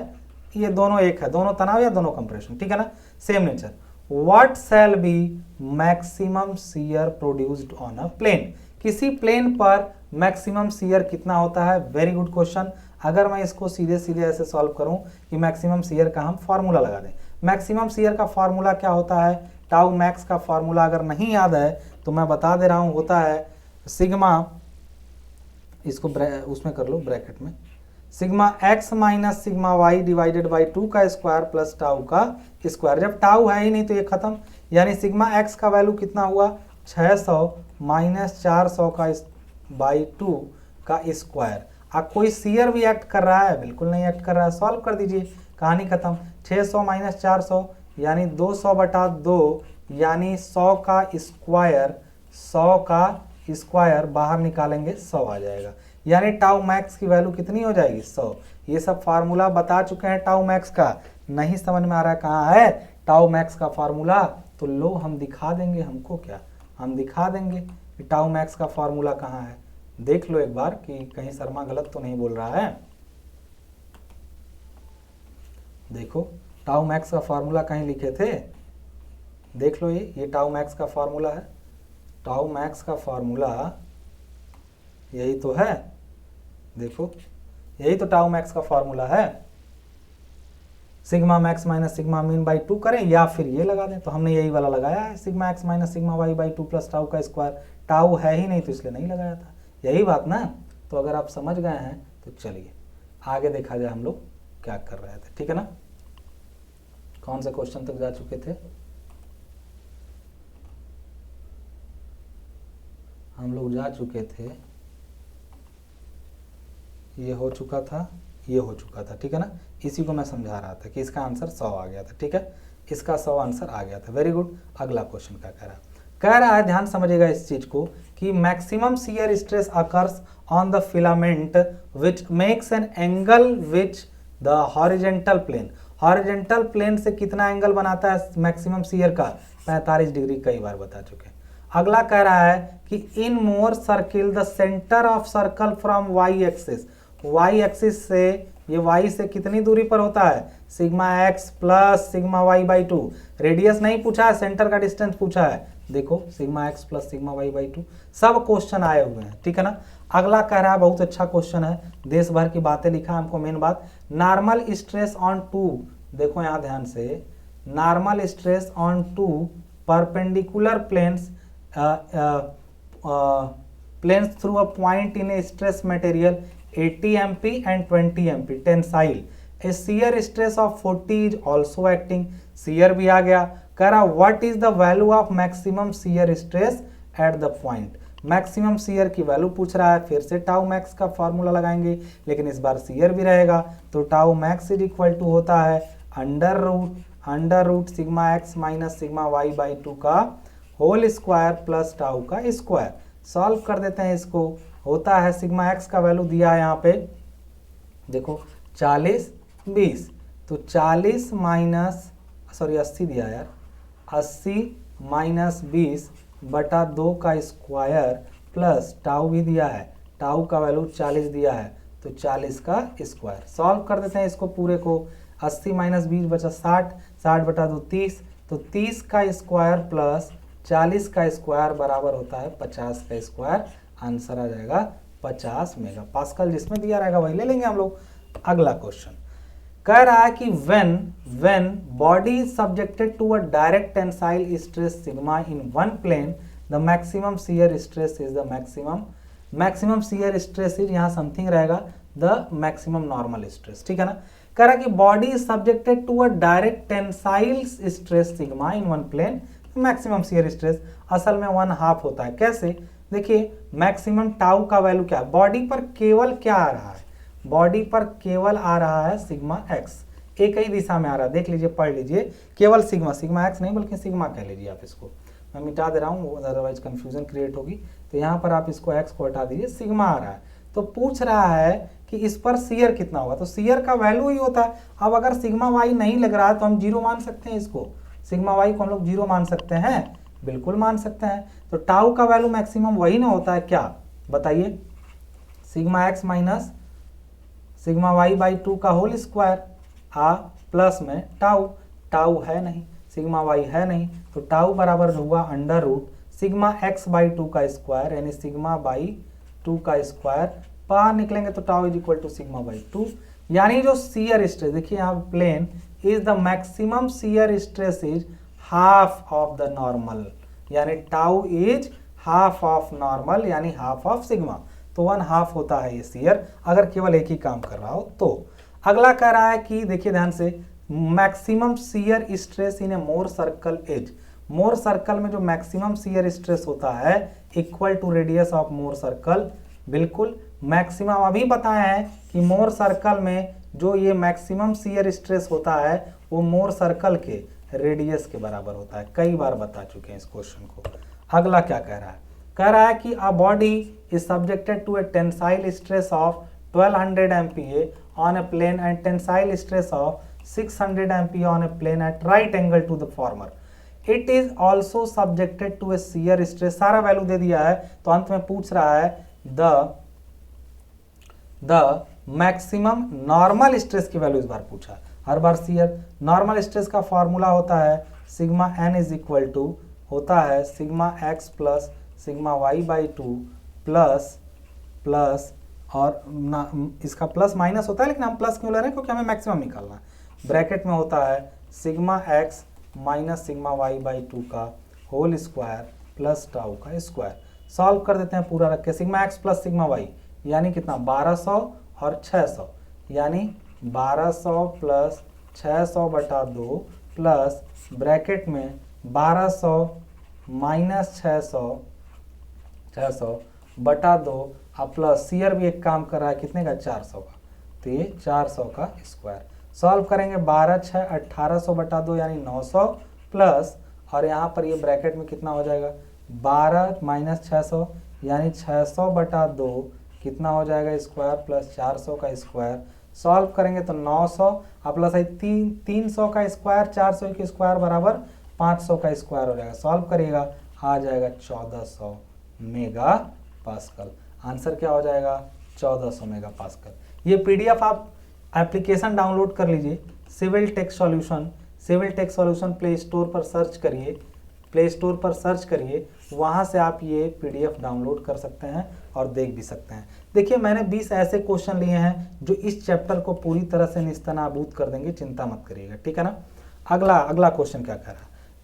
S1: ये दोनों एक है, दोनों तनाव या दोनों कंप्रेशन, ठीक है ना, same nature. What shall be maximum shear produced on a plane, किसी प्लेन पर मैक्सिमम शियर कितना होता है। Very good question. अगर मैं इसको सीधे सीधे ऐसे सॉल्व करूं कि मैक्सिमम शियर का हम फार्मूला लगा दें, मैक्सिमम शियर का फार्मूला क्या होता है, टाउ मैक्स का फार्मूला अगर नहीं याद है तो मैं बता दे रहा हूं, होता है सिग्मा, इसको उसमें कर लो ब्रैकेट में, sigma x minus sigma y divided by 2 का स्क्वायर प्लस टाउ का स्क्वायर। जब टाउ है ही नहीं तो ये खत्म, यानी सिग्मा एक्स का वैल्यू कितना हुआ 600 माइनस 400 का बाई 2 का स्क्वायर। अब कोई शियर भी एक्ट कर रहा है, बिल्कुल नहीं एक्ट कर रहा है, सॉल्व कर दीजिए, कहानी खत्म। 600 माइनस 400 यानी 200 बटा 2 यानी 100 का स्क्वायर, 100 का स्क्वायर बाहर निकालेंगे 100 आ जाएगा, यानी टाउ मैक्स की वैल्यू कितनी हो जाएगी 100। ये सब फार्मूला बता चुके हैं टाउ मैक्स का, नहीं समझ में आ रहा है कहाँ है टाउ मैक्स का फार्मूला, तो लो हम दिखा देंगे, हमको क्या, हम दिखा देंगे कि टाउ मैक्स का फार्मूला कहाँ है। देख लो एक बार कि कहीं शर्मा गलत तो नहीं बोल रहा है। देखो टाउ मैक्स का फार्मूला कहीं लिखे थे, देख लो ये टाउ मैक्स का फार्मूला है, टाउ मैक्स का फार्मूला यही तो है, देखो यही तो टाउ मैक्स का फार्मूला है। Sigma max minus sigma mean by 2 करें या फिर ये लगा दें, तो हमने यही वाला लगाया है, sigma x minus sigma y by 2 plus tau का स्क्वायर। टाउ है ही नहीं तो इसलिए नहीं लगाया था, यही बात ना। तो अगर आप समझ गए हैं तो चलिए आगे देखा जाए हम लोग क्या कर रहे थे, ठीक है ना। कौन से क्वेश्चन तक जा चुके थे हम लोग, जा चुके थे, ये हो चुका था, ये हो चुका था, ठीक है ना। इसी को मैं समझा रहा था कि इसका आंसर 100 आ गया था, ठीक है, इसका 100 आंसर आ गया था। Very good. अगला क्वेश्चन क्या कह रहा है, ध्यान समझिएगा इस चीज को कि maximum shear stress occurs on the filament which makes an angle which the horizontal plane, horizontal plane से कितना एंगल बनाता है मैक्सिमम शियर का, 45 डिग्री, कई बार बता चुके हैं। अगला कह रहा है कि in Mohr circle the centre of circle from y axis, y axis से, ये वाई से कितनी दूरी पर होता है, sigma x plus sigma y by 2, radius नहीं पूछा है, सेंटर का डिस्टेंस पूछा है। देखो sigma x plus sigma y by 2, सब क्वेश्चन आए हुए हैं, ठीक है ना। अगला कह रहा है, बहुत अच्छा क्वेश्चन है, देश भर की बातें लिखा है हमको, मेन बात, नॉर्मल स्ट्रेस ऑन 2, देखो यहाँ ध्यान से, normal stress on 2 perpendicular planes planes through a point in a stress material 80 MP and 20 MP tensile, a shear stress of 40 is also acting, shear भी आ गया। कह रहा what is the value of maximum shear stress at the point, maximum shear की वैल्यू पूछ रहा है, फिर से टाउ मैक्स का फॉर्मूला लगाएंगे, लेकिन इस बार shear भी रहेगा, तो tau max is equal to होता है under root sigma x minus sigma y by 2 का होल स्क्वायर प्लस टाउ का स्क्वायर। सॉल्व कर देते हैं इसको, होता है सिग्मा एक्स का वैल्यू दिया है यहाँ पे, देखो 40 20, तो 40 माइनस, सॉरी 80 दिया यार, 80 माइनस 20 बटा 2 का स्क्वायर प्लस टाउ भी दिया है, टाउ का वैल्यू 40 दिया है, तो 40 का स्क्वायर। सॉल्व कर देते हैं इसको पूरे को, 80 माइनस 20 बचा 60, 60 बटा 2 30, तो 30 का स्क्वायर प्लस 40 का स्क्वायर बराबर होता है 50 का स्क्वायर, आंसर आ जाएगा 50 मेगा पास्कल, जिसमें दिया रहेगा वही ले लेंगे हम लोग। अगला क्वेश्चन कह रहा है कि when body is subjected to a direct tensile stress sigma in one plane, the maximum shear stress is the maximum shear stress is, यहाँ समथिंग रहेगा the maximum normal stress, ठीक है ना। कह रहा है कि body is subjected to a direct tensile stress sigma in one plane, maximum shear stress असल में 1/2 होता है। कैसे, देखिए मैक्सिमम टाउ का वैल्यू क्या है, बॉडी पर केवल क्या आ रहा है, बॉडी पर केवल आ रहा है सिग्मा एक्स, एक ही दिशा में आ रहा है, देख लीजिए, पढ़ लीजिए, केवल सिग्मा, सिग्मा एक्स नहीं बल्कि सिग्मा कह लीजिए आप इसको, मैं मिटा दे रहा हूँ अदरवाइज कंफ्यूजन क्रिएट होगी। तो यहाँ पर आप इसको एक्स को हटा दीजिए, सिग्मा आ रहा है। तो पूछ रहा है कि इस पर शियर कितना होगा, तो शियर का वैल्यू ही होता है। अब अगर सिग्मा वाई नहीं लग रहा है तो हम जीरो मान सकते हैं इसको, सिग्मा वाई को हम लोग जीरो मान सकते हैं, बिल्कुल मान सकते हैं। तो टाउ का वैल्यू मैक्सिमम वही ना होता है क्या, बताइए, sigma x minus sigma y by 2 का होल स्क्वायर प्लस में टाउ, टाउ है नहीं, सिग्मा वाई है नहीं, तो टाउ बराबर हुआ under root sigma x by 2 का स्क्वायर, यानी सिग्मा बाई 2 का स्क्वायर, बाहर निकलेंगे तो tau is equal to sigma by 2। यानी जो शियर स्ट्रेस, देखिए यहाँ plane is the maximum shear stress is half of the normal, यानी tau is half of normal, यानी हाफ ऑफ सिग्मा, तो 1/2 होता है ये शियर, अगर केवल एक ही काम कर रहा हो तो। अगला कह रहा है कि देखिए ध्यान से, maximum shear stress in a Mohr circle is, Mohr circle में जो मैक्सिमम शियर स्ट्रेस होता है equal to radius of Mohr circle, बिल्कुल मैक्सिमम अभी बताया है कि मोर सर्कल में जो ये मैक्सिमम शियर स्ट्रेस होता है वो मोर सर्कल के रेडियस के बराबर होता है, कई बार बता चुके हैं इस क्वेश्चन को। अगला क्या कह रहा है, कह रहा है कि a body is subjected to a tensile stress of 1200 MPa on a plane and tensile stress of 600 MPa on a plane at right angle to the former. It is also subjected to a shear stress, सारा वैल्यू दे दिया है, तो अंत में पूछ रहा है द मैक्सिमम नॉर्मल स्ट्रेस की वैल्यू इस बार पूछा, हर बार शियर। नॉर्मल स्ट्रेस का फॉर्मूला होता है sigma n is equal to होता है sigma x plus sigma y by 2 plus और ना इसका प्लस माइनस होता है, लेकिन हम प्लस क्यों ले रहे हैं क्योंकि हमें मैक्सिमम निकालना है। ब्रैकेट में होता है sigma x minus sigma y by 2 का होल स्क्वायर प्लस टाउ का स्क्वायर। सॉल्व कर देते हैं पूरा रख के, sigma x plus sigma y यानी कितना 1200 और 600, यानी 1200 प्लस 600 बटा 2 प्लस ब्रैकेट में 1200 माइनस 600 बटा 2 अब प्लस शियर भी एक काम कर रहा है कितने का 400 का, तो ये 400 का स्क्वायर। सॉल्व करेंगे 12 6 1800 बटा 2 यानी 900 प्लस और यहाँ पर ये ब्रैकेट में कितना हो जाएगा 12 माइनस 600 यानी 600 बटा 2 कितना हो जाएगा स्क्वायर प्लस 400 का स्क्वायर। सॉल्व करेंगे तो 900 अब प्लस 300 का स्क्वायर 400 के स्क्वायर बराबर 500 का स्क्वायर हो जाएगा। सॉल्व करिएगा आ जाएगा 1400 मेगा पास्कल। आंसर क्या हो जाएगा 1400 मेगा पास्कल। ये पीडीएफ आप एप्लीकेशन डाउनलोड कर लीजिए, civil text solution, civil text solution play store पर सर्च करिए, प्ले स्टोर पर सर्च करिए, वहाँ से आप ये पीडीएफ डाउनलोड कर सकते हैं और देख भी सकते हैं। देखिए मैंने 20 ऐसे क्वेश्चन लिए हैं जो इस चैप्टर को पूरी तरह से निस्तनाबूद कर देंगे, चिंता मत करिएगा, ठीक है ना। अगला क्वेश्चन क्या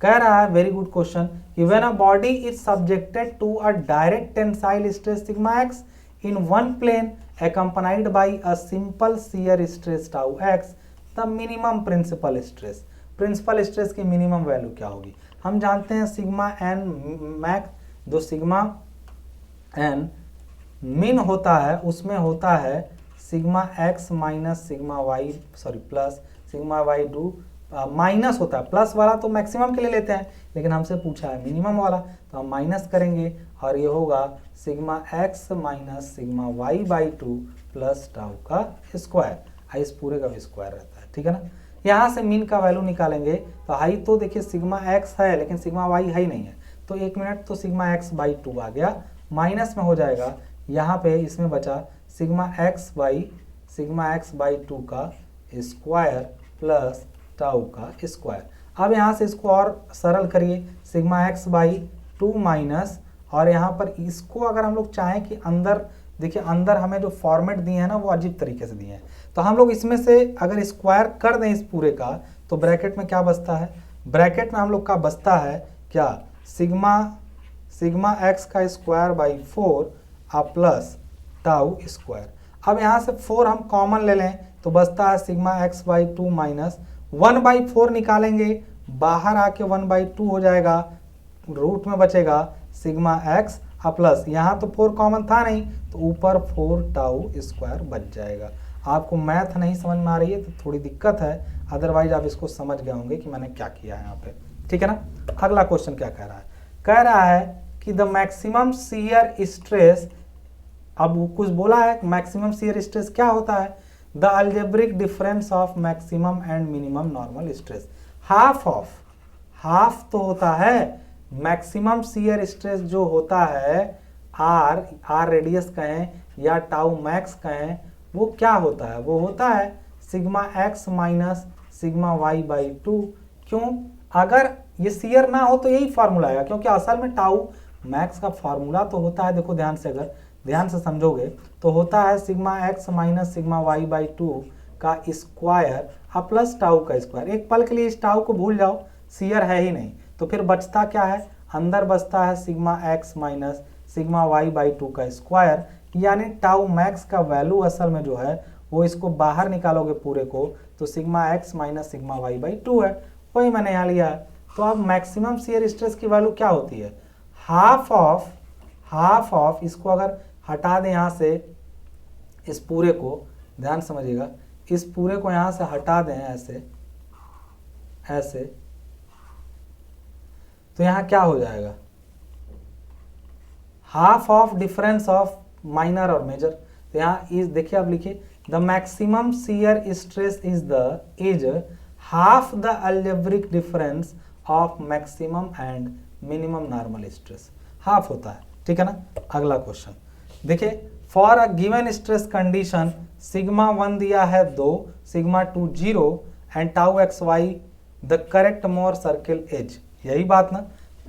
S1: कह रहा है वेरी गुड क्वेश्चन कि when a body is subjected to a direct tensile stress sigma x in one plane accompanied by a simple shear stress tau x, the minimum principal stress, principal stress की मिनिमम वैल्यू क्या होगी। हम जानते हैं सिग्मा एन मैक्स, जो सिग्मा एन मिन होता है उसमें होता है sigma x minus sigma y plus sigma y two minus होता है, प्लस वाला तो मैक्सिमम के लिए लेते हैं लेकिन हमसे पूछा है मिनिमम वाला, तो हम माइनस करेंगे और ये होगा sigma x minus sigma y by 2 plus tau का स्क्वायर, इस पूरे का भी स्क्वायर रहता है, ठीक है ना। यहाँ से मीन का वैल्यू निकालेंगे तो हाई तो देखिए सिग्मा एक्स है लेकिन सिग्मा वाई है ही नहीं है, तो 1 मिनट तो सिग्मा एक्स बाई 2 आ गया, माइनस में हो जाएगा यहाँ पे इसमें बचा सिग्मा एक्स बाई 2 का स्क्वायर प्लस टाउ का स्क्वायर। अब यहाँ से इसको और सरल करिए, सिग्मा एक्स बाई 2 माइनस और यहाँ पर इसको अगर हम लोग चाहें कि अंदर देखिए अंदर हमें जो फॉर्मेट दिए हैं ना वो अजीब तरीके से दिए हैं, तो हम लोग इसमें से अगर स्क्वायर कर दें इस पूरे का तो ब्रैकेट में क्या बचता है, ब्रैकेट में हम लोग का बचता है क्या सिग्मा एक्स का square by 4 plus tau square. अब यहाँ से 4 हम कॉमन ले लें तो बचता है सिग्मा एक्स बाई 2 माइनस 1/4 निकालेंगे, बाहर आके 1/2 हो जाएगा, रूट में बचेगा सिग्मा एक्स प्लस यहाँ तो 4 कॉमन था नहीं तो ऊपर 4 टाउ स्क्वायर बच जाएगा। आपको मैथ नहीं समझ में आ रही है तो थोड़ी दिक्कत है, अदरवाइज आप इसको समझ गए होंगे कि मैंने क्या किया है यहाँ पे, ठीक है ना। अगला क्वेश्चन क्या कह रहा है, कह रहा है कि द मैक्सिमम शियर स्ट्रेस, अब कुछ बोला है मैक्सिमम शियर स्ट्रेस क्या होता है, the algebraic difference of maximum and minimum normal stress, half of, half तो होता है मैक्सिमम शियर स्ट्रेस जो होता है आर रेडियस कहें या टाउ मैक्स कहें, वो क्या होता है, वो होता है sigma x minus sigma y by two. क्यों, अगर ये शियर ना हो तो यही फार्मूला आएगा, क्योंकि असल में टाउ मैक्स का फार्मूला तो होता है, देखो ध्यान से, अगर ध्यान से समझोगे तो होता है sigma x minus sigma y by two का स्क्वायर और प्लस टाउ का स्क्वायर। एक पल के लिए इस टाउ को भूल जाओ, शियर है ही नहीं, तो फिर बचता क्या है, अंदर बचता है sigma x minus sigma y by two का स्क्वायर, यानी टाउ मैक्स का वैल्यू असल में जो है वो इसको बाहर निकालोगे पूरे को तो sigma x minus sigma y by two है, वही मैंने यहाँ लिया है। तो अब मैक्सिमम शियर स्ट्रेस की वैल्यू क्या होती है, हाफ ऑफ, इसको अगर हटा दें यहाँ से, इस पूरे को ध्यान समझिएगा, इस पूरे को यहाँ से हटा दें ऐसे ऐसे, तो यहाँ क्या हो जाएगा, half of difference of minor और मेजर। तो यहाँ इस देखिए आप लिखिए the maximum shear stress is half the algebraic difference of maximum and minimum normal stress, half होता है, ठीक है ना। अगला क्वेश्चन देखिए, for a given stress condition sigma 1 दिया है 2, sigma 2 0 and tau x y the correct Mohr circle is, यही बात ना,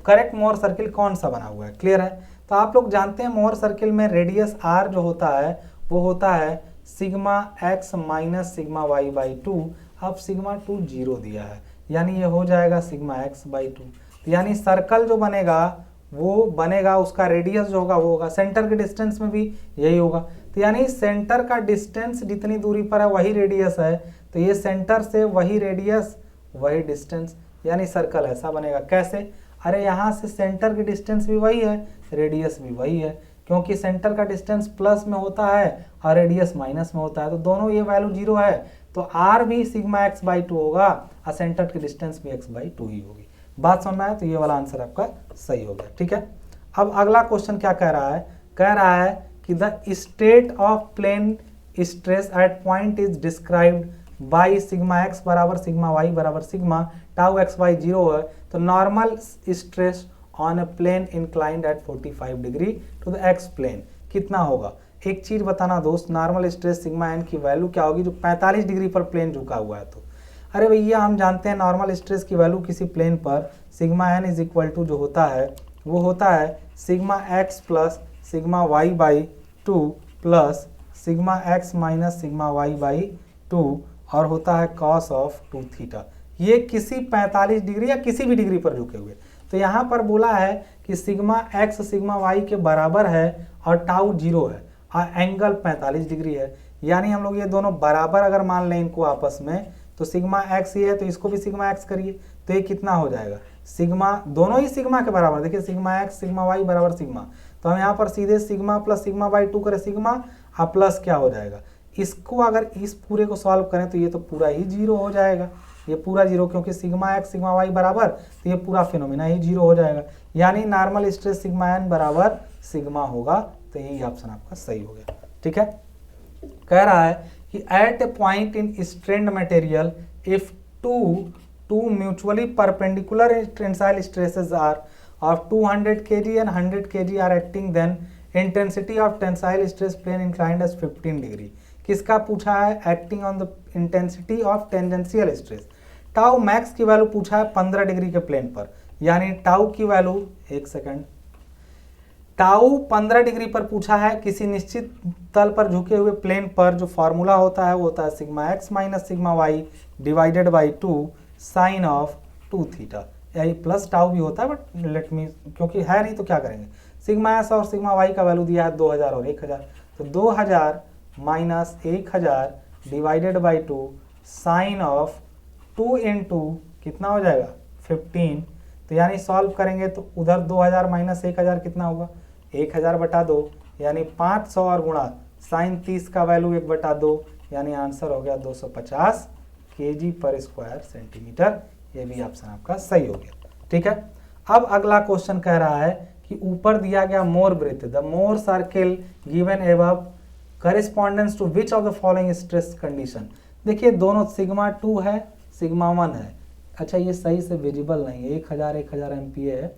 S1: करेक्ट मोर सर्किल कौन सा बना हुआ है, क्लियर है। तो आप लोग जानते हैं मोर सर्किल में रेडियस आर जो होता है वो होता है sigma x minus sigma y by two. अब सिग्मा 2 0 दिया है, यानी ये हो जाएगा सिग्मा एक्स बाई टू। तो यानी सर्कल जो बनेगा वो बनेगा, उसका रेडियस जो होगा वो होगा, सेंटर के डिस्टेंस में भी यही होगा। तो यानी सेंटर का डिस्टेंस जितनी दूरी पर है वही रेडियस है, तो ये सेंटर से वही रेडियस वही डिस्टेंस, यानी सर्कल ऐसा बनेगा। कैसे, अरे यहाँ से सेंटर की डिस्टेंस भी वही है, रेडियस भी वही है, क्योंकि सेंटर का डिस्टेंस प्लस में होता है और रेडियस माइनस में होता है, तो दोनों ये वैल्यू 0 है, तो आर भी सिग्मा एक्स बाई टू होगा और सेंटर की डिस्टेंस भी एक्स बाई टू ही होगी। बात समझ में आया, तो ये वाला आंसर आपका सही हो गया, ठीक है। अब अगला क्वेश्चन क्या कह रहा है, कह रहा है कि the state of plane stress at point is described by sigma x बराबर सिग्मा वाई बराबर सिग्मा टाउ एक्स वाई 0 है, तो normal stress on a plane inclined at 45 degree to the x plane कितना होगा। एक चीज बताना दोस्त, नॉर्मल स्ट्रेस सिग्मा एन की वैल्यू क्या होगी जो 45 डिग्री पर प्लेन झुका हुआ है। तो अरे भैया हम जानते हैं नॉर्मल स्ट्रेस की वैल्यू किसी प्लेन पर sigma n is equal to जो होता है वो होता है sigma x plus sigma y by two plus sigma x minus sigma y by two और होता है कॉस ऑफ 2 थीटा। ये किसी 45 डिग्री या किसी भी डिग्री पर झुके हुए। तो यहाँ पर बोला है कि सिग्मा एक्स सिग्मा वाई के बराबर है और टाउ 0 है और एंगल 45 डिग्री है, यानी हम लोग ये दोनों बराबर अगर मान लें इनको आपस में, तो सिग्मा एक्स ही है तो इसको भी सिग्मा एक्स करिए, तो ये कितना हो जाएगा, सिग्मा दोनों ही सिग्मा के बराबर, देखिए सिग्मा एक्स सिग्मा वाई बराबर सिग्मा, तो हम यहाँ पर सीधे sigma plus sigma by two करें सिग्मा और प्लस क्या हो जाएगा, इसको अगर इस पूरे को सॉल्व करें तो ये तो पूरा ही 0 हो जाएगा, ये पूरा 0, क्योंकि सिग्मा एक्स सिग्मा वाई बराबर, तो ये पूरा फिनोमिना ही 0 हो जाएगा, यानी नॉर्मल स्ट्रेस सिग्मा एन बराबर सिग्मा होगा। तो यही ऑप्शन आपका सही हो गया, ठीक है। कह रहा है कि at a point in strained material if two mutually perpendicular tensile stresses are of 200 kg and 100 kg are acting, then intensity of tensile stress plane inclined as 15 degree। किसका पूछा है, acting on the intensity of tangential stress. Tau max की वैल्यू पूछा है 15 डिग्री के प्लेन पर, यानी टाउ की वैल्यू, एक सेकंड, टाउ 15 डिग्री पर पूछा है किसी निश्चित तल पर झुके हुए प्लेन पर, जो फॉर्मूला होता है वो होता है sigma x minus sigma y divided by 2 sine of 2 theta, यही प्लस टाउ भी होता है, बट लेट मी, क्योंकि है नहीं तो क्या करेंगे, सिग्मा एस और सिग्मा वाई का वैल्यू दिया है 2000 और 1000, तो 2000 minus 1000 divided by 2 sine of 2 into कितना हो जाएगा 15, तो यानी सॉल्व करेंगे तो उधर 2000 माइनस 1000 कितना होगा 1000 बटा 2, यानी 500 और गुणा साइन 30 का वैल्यू 1/2, यानी आंसर हो गया 250 kg पर स्क्वायर सेंटीमीटर। ये भी ऑप्शन आपका सही हो गया। ठीक है, अब अगला क्वेश्चन कह रहा है कि ऊपर दिया गया मोर ब्रेथ, the Mohr circle given above correspondence to which of the following stress condition. देखिए दोनों सिग्मा 2 है, सिग्मा 1 है। अच्छा ये सही से विजिबल नहीं है, 1000 MPa है,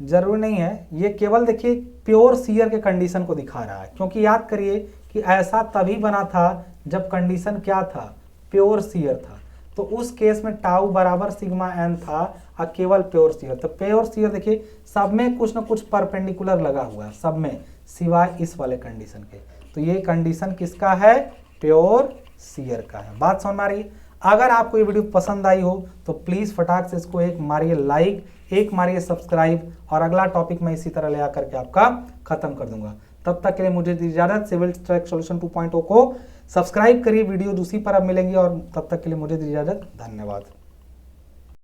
S1: जरूरी नहीं है। ये केवल देखिए प्योर शियर के कंडीशन को दिखा रहा है, क्योंकि याद करिए कि ऐसा तभी बना था जब कंडीशन क्या था, प्योर शियर था। तो उस केस में टाउ बराबर सिग्मा एन था और केवल प्योर शियर। तो प्योर शियर देखिए सब में कुछ ना कुछ परपेंडिकुलर लगा हुआ है, सब में, सिवाय इस वाले कंडीशन के। तो ये कंडीशन किसका है, प्योर शियर का है। बात समझ में आ रही है। अगर आपको ये वीडियो पसंद आई हो तो प्लीज फटाक से इसको एक मारिए लाइक, एक मारिए सब्सक्राइब, और अगला टॉपिक मैं इसी तरह ले आकर के आपका खत्म कर दूंगा। तब तक के लिए मुझे इजाजत। सिविल ट्रैक सॉल्यूशन 2.0 को सब्सक्राइब करिए, वीडियो दूसरी पर अब मिलेंगी, और तब तक के लिए मुझे इजाजत। धन्यवाद।